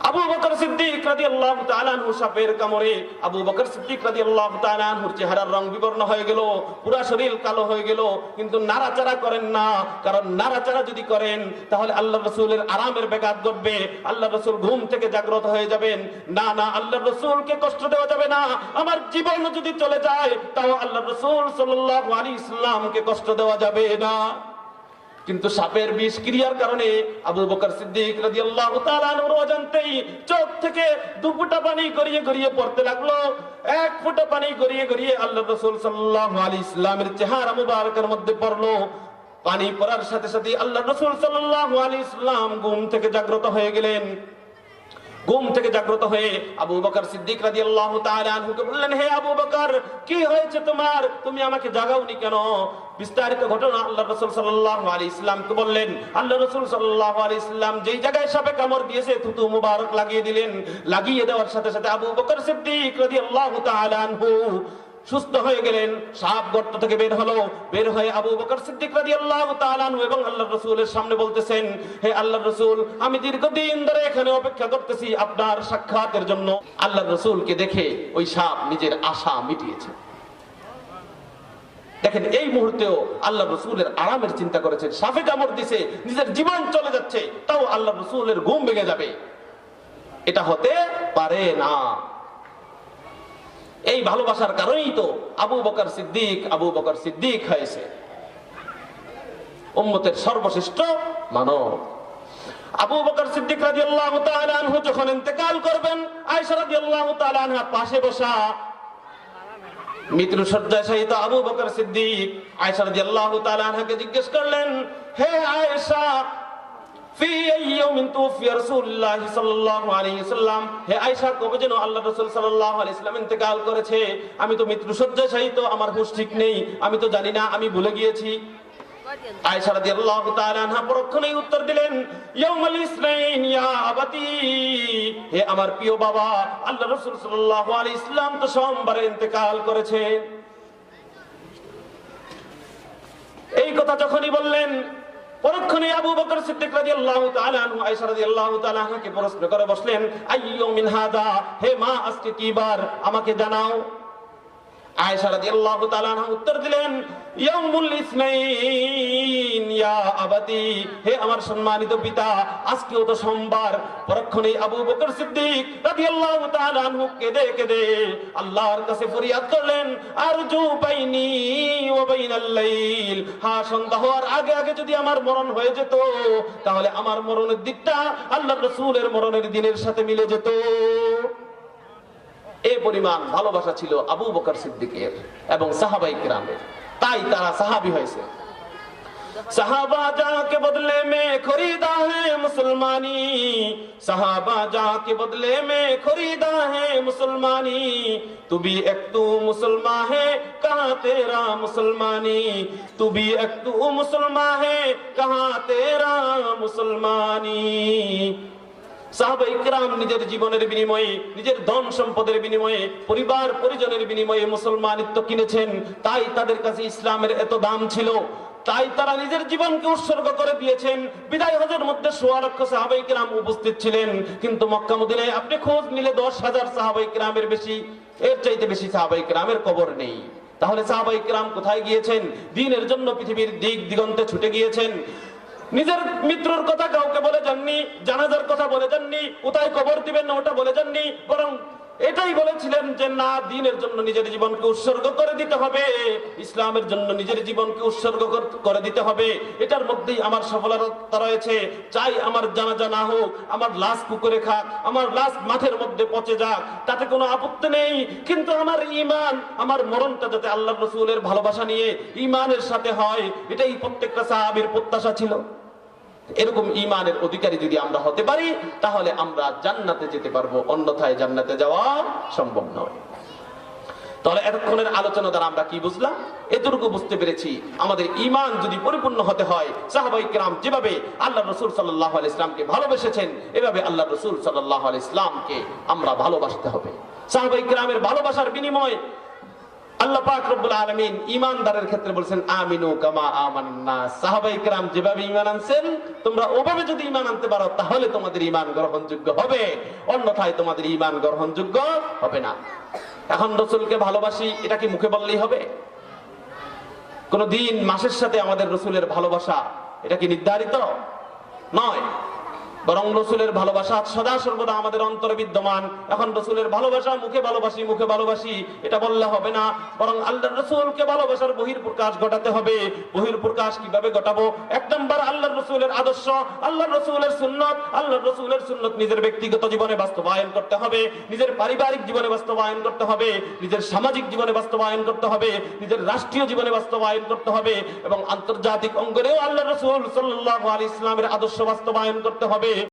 আবু বকর সিদ্দিক রাদিয়াল্লাহু তাআলা আনহু সাপের কামড়ে আবু বকর সিদ্দিক রাদিয়াল্লাহু তাআলা আনহুর চেহারার রং বিবর্ণ হয়ে গেল, পুরো শরীর কালো হয়ে গেল, কিন্তু নাড়াচাড়া করেন না। কারণ নাড়াচাড়া যদি করেন তাহলে আল্লাহর রাসূলের আরামের ব্যাঘাত ঘটবে, আল্লাহর রাসূল ঘুম থেকে জাগ্রত হয়ে যাবেন। না না, আল্লাহর রাসূলকে কষ্ট দেওয়া যাবে না। আমার জীবন যদি চলে যায় তাও আল্লাহর রাসূল সাল্লাল্লাহু আলাইহি ওয়াসাল্লামকে কষ্ট দেওয়া যাবে না। কিন্তু সাপের বিষ ক্রিয়ার কারণে আবু বকর সিদ্দিক রাদিয়াল্লাহু তাআলা আনহু অজান্তেই চোখ থেকে দু ফোঁটা পানি গড়িয়ে গড়িয়ে পড়তে লাগলো। এক ফোঁটা পানি গড়িয়ে গড়িয়ে আল্লাহর রাসূল সাল্লাল্লাহু আলাইহি ওয়াসাল্লামের চেহারা মুবারকের মধ্যে পড়লো। পানি পড়ার সাথে সাথে আল্লাহর রাসূল সাল্লাল্লাহু আলাইহি ওয়াসাল্লাম ঘুম থেকে জাগ্রত হয়ে গেলেন। ঘুম থেকে জাগ্রত হয়ে আবু বকর সিদ্দিক রাদিয়াল্লাহু তাআলা আনহুকে বললেন, হে আবু বকর, কি হয়েছে তোমার? তুমি আমাকে জাগাওনি কেন? বিস্তারিত ঘটনা আল্লাহর রাসূল সাল্লাল্লাহু আলাইহি ওয়াসাল্লামকে বললেন। আল্লাহর রাসূল সাল্লাল্লাহু আলাইহি ওয়াসাল্লাম যেই জায়গায় সাপে কামড় দিয়েছে থুতু মুবারক লাগিয়ে দিলেন। লাগিয়ে দেওয়ার সাথে সাথে আবু বকর সিদ্দিক রাদিয়াল্লাহু তাআলা আনহু সুস্থ হয়ে গেলেন। সাপ গর্ত থেকে বের হলো। বের হয়ে আবু বকর সিদ্দিক রাদিয়াল্লাহু তাআলা আনহু এবং আল্লাহর রাসূলের সামনে বলতেছেন, হে আল্লাহর রাসূল, আমি দীর্ঘদিন ধরে এখানে অপেক্ষা করতেছি আপনার সাক্ষাতের জন্য। আল্লাহর রাসূলকে দেখে ওই সাপ নিজের আশা মিটিয়েছে। দেখেন, এই মুহূর্তেও আল্লাহর রাসূলের আরামের চিন্তা করেছেন। সাপে কামড় দিছে, নিজের জীবন চলে যাচ্ছে, তাও আল্লাহর রাসূলের ঘুম ভেঙে যাবে, এটা হতে পারে না। এই ভালোবাসার কারণেই তো আবু বকর সিদ্দিক হয়েছে উম্মতের সর্বশ্রেষ্ঠ মানব। আবু বকর সিদ্দিক রাদিয়াল্লাহু তাআলা আনহু যখন ইন্তেকাল করবেন, আয়েশা রাদিয়াল্লাহু তাআলা আনহা পাশে বসা। মৃত্যু শয্যায় শায়িত আবু বকর সিদ্দিক আয়েশা রাদিয়াল্লাহু তাআলা আনহাকে জিজ্ঞেস করলেন, হে আয়েশা, ফি ইয়াউমিন তুফিয়া রাসূলুল্লাহ সাল্লাল্লাহু আলাইহি ওয়াসাল্লাম, হে আয়েশা, কবে যেন আল্লাহর রাসূল সাল্লাল্লাহু আলাইহি ওয়াসাল্লাম ইন্তেকাল করেছে? আমি তো মৃত্যু শয্যায় শায়িত, আমার হুঁশ ঠিক নেই, আমি তো জানি না, আমি ভুলে গিয়েছি। আয়েশা রাদিয়াল্লাহু তাআলা আনহা পরক্ষণেই উত্তর দিলেন, ইয়াউমুল ইসনাইন ইয়া আবাতি, হে আমার প্রিয় বাবা, আল্লাহর রাসূল সাল্লাল্লাহু আলাইহি ওয়াসাল্লাম তো সোমবারে ইন্তেকাল করেছে। এই কথা যখনই বললেন, পরক্ষণে আবু বকর সিদ্দিক রাদিয়াল্লাহু তাআলা আনহু আয়েশা রাদিয়াল্লাহু তাআলা আনহাকে প্রশ্ন করে বসলেন, আইয়ু মিন হাদা, হে মা, আজকে কি বার, আমাকে জানাও। আয়েশা রাদিয়াল্লাহু তাআলা আনহা উত্তর দিলেন, ইয়াউমুল ইসনাইন ইয়া আবাতি, হে আমার সম্মানিত পিতা, আজকেও তো সোমবার। পরক্ষণেই আবু বকর সিদ্দিক রাদিয়াল্লাহু তাআলা আনহু কেঁদে কেঁদে আল্লাহর কাছে ফরিয়াদ করলেন, আরজু বাইনি ওয়া বাইনাল লাইল, হ্যাঁ সন্ধ্যা হওয়ার আগে আগে যদি আমার মরণ হয়ে যেত, তাহলে আমার মরণের দিকটা আল্লাহর রাসূলের মরণের দিনের সাথে মিলে যেত। এই পরিমাণ ভালোবাসা ছিল আবু বকর সিদ্দিকের এবং সাহাবায়ে কিরামের, তাই তারা সাহাবী হয়েছে। সাহাবা যাকে বদলে মে খরিদা হে মুসলমানি, সাহাবা যাকে বদলে মে খরিদা হে মুসলমানি, তু ভি এক তু মুসলমান হে কাহা তেরা মুসলমানি, তু ভি এক তু মুসলমান হে কাহা তেরা মুসলমানি। সাহাবায়ে কিরাম নিজের জীবনের বিনিময়ে, নিজের ধন সম্পদের বিনিময়ে, পরিবার পরিজনের বিনিময়ে মুসলমানিত্ব কিনেছেন, তাই তাদের কাছে ইসলামের এত দাম ছিল, তাই তারা নিজের জীবনকে উৎসর্গ করে দিয়েছেন। বিদায় হজের মধ্যে ১৬ লক্ষ সাহাবায়ে কিরাম উপস্থিত ছিলেন, কিন্তু মক্কা মদিনায় আপনি খোঁজ নিলে ১০,০০০ সাহাবায়ে কিরামের বেশি, এর চাইতে বেশি সাহাবায়ে কিরামের কবর নেই। তাহলে সাহাবায়ে কিরাম কোথায় গিয়েছেন? দ্বীনের জন্য পৃথিবীর দিক দিগন্তে ছুটে গিয়েছেন। নিজের মৃত্যুর কথা কাউকে বলে যাননি, জানাজার কথা বলে যাননি, কোথায় কবর দিবেন না ওটা বলে যাননি, বরং এটাই বলেছিলেন যে না, দ্বীনের জন্য নিজের জীবনকে উৎসর্গ করে দিতে হবে, ইসলামের জন্য নিজের জীবনকে উৎসর্গ করে দিতে হবে। এটার মধ্যেই আমার সফলতা রয়েছে। চাই আমার জানাজা না হোক, আমার লাশ পুকুরে খাক, আমার লাশ মাঠের মধ্যে পচে যাক, তাতে কোনো আপত্তি নেই, কিন্তু আমার ঈমান, আমার মরণটা যাতে আল্লাহর রাসূলের ভালোবাসা নিয়ে ঈমানের সাথে হয়, এটাই প্রত্যেকটা সাহাবীর প্রত্যাশা ছিল। এরকম ঈমানের অধিকারী যদি আমরা হতে পারি, তাহলে আমরা জান্নাতে যেতে পারবো, অন্যথায় জান্নাতে যাওয়া সম্ভব নয়। তাহলে এতক্ষণের আলোচনা দ্বারা আমরা কি বুঝলাম? এতটুকু বুঝতে পেরেছি, আমাদের ঈমান যদি পরিপূর্ণ হতে হয়, সাহাবায়ে কিরাম যেভাবে আল্লাহর রাসূল সাল্লাল্লাহু আলাইহি ইসলামকে ভালোবেসেছেন, এভাবে আল্লাহর রাসূল সাল্লাল্লাহু আলাইহি ইসলামকে আমরা ভালোবাসতে হবে। সাহাবায়ে কিরামের ভালোবাসার বিনিময় আল্লাহ পাক রব্বুল আলামিন ঈমানদারের ক্ষেত্রে বলেছেন, আমিনু কামা আমানান নাস। সাহাবায়ে কিরাম যেভাবে ঈমান আনছেন, তোমরা ওভাবে যদি ঈমান আনতে পারো, তাহলে তোমাদের ঈমান গ্রহণযোগ্য হবে, অন্যথায় তোমাদের ঈমান গ্রহণযোগ্য হবে না। এখন রাসূলকে ভালোবাসি, এটা কি মুখে বললেই হবে? কোন দিন মাসের সাথে আমাদের রাসূলের ভালোবাসা এটা কি নির্ধারিত নয়, বরং রাসূলের ভালোবাসা সদা সর্বদা আমাদের অন্তরে বিদ্যমান। এখন রাসূলের ভালোবাসা মুখে ভালোবাসি, মুখে ভালোবাসি এটা বললে হবে না, বরং আল্লাহর রাসূলকে ভালোবাসার বহির্প্রকাশ ঘটাতে হবে। বহির্প্রকাশ কিভাবে ঘটাবো? এক নাম্বার, আল্লাহর রাসূলের আদর্শ, আল্লাহর রাসূলের সুন্নাত, আল্লাহর রাসূলের সুন্নাত নিজের ব্যক্তিগত জীবনে বাস্তবায়ন করতে হবে, নিজের পারিবারিক জীবনে বাস্তবায়ন করতে হবে, নিজের সামাজিক জীবনে বাস্তবায়ন করতে হবে, নিজের রাষ্ট্রীয় জীবনে বাস্তবায়ন করতে হবে, এবং আন্তর্জাতিক অঙ্গনেও আল্লাহর রাসূল সাল্লাল্লাহু আলাইহি ইসলামের আদর্শ বাস্তবায়ন করতে হবে।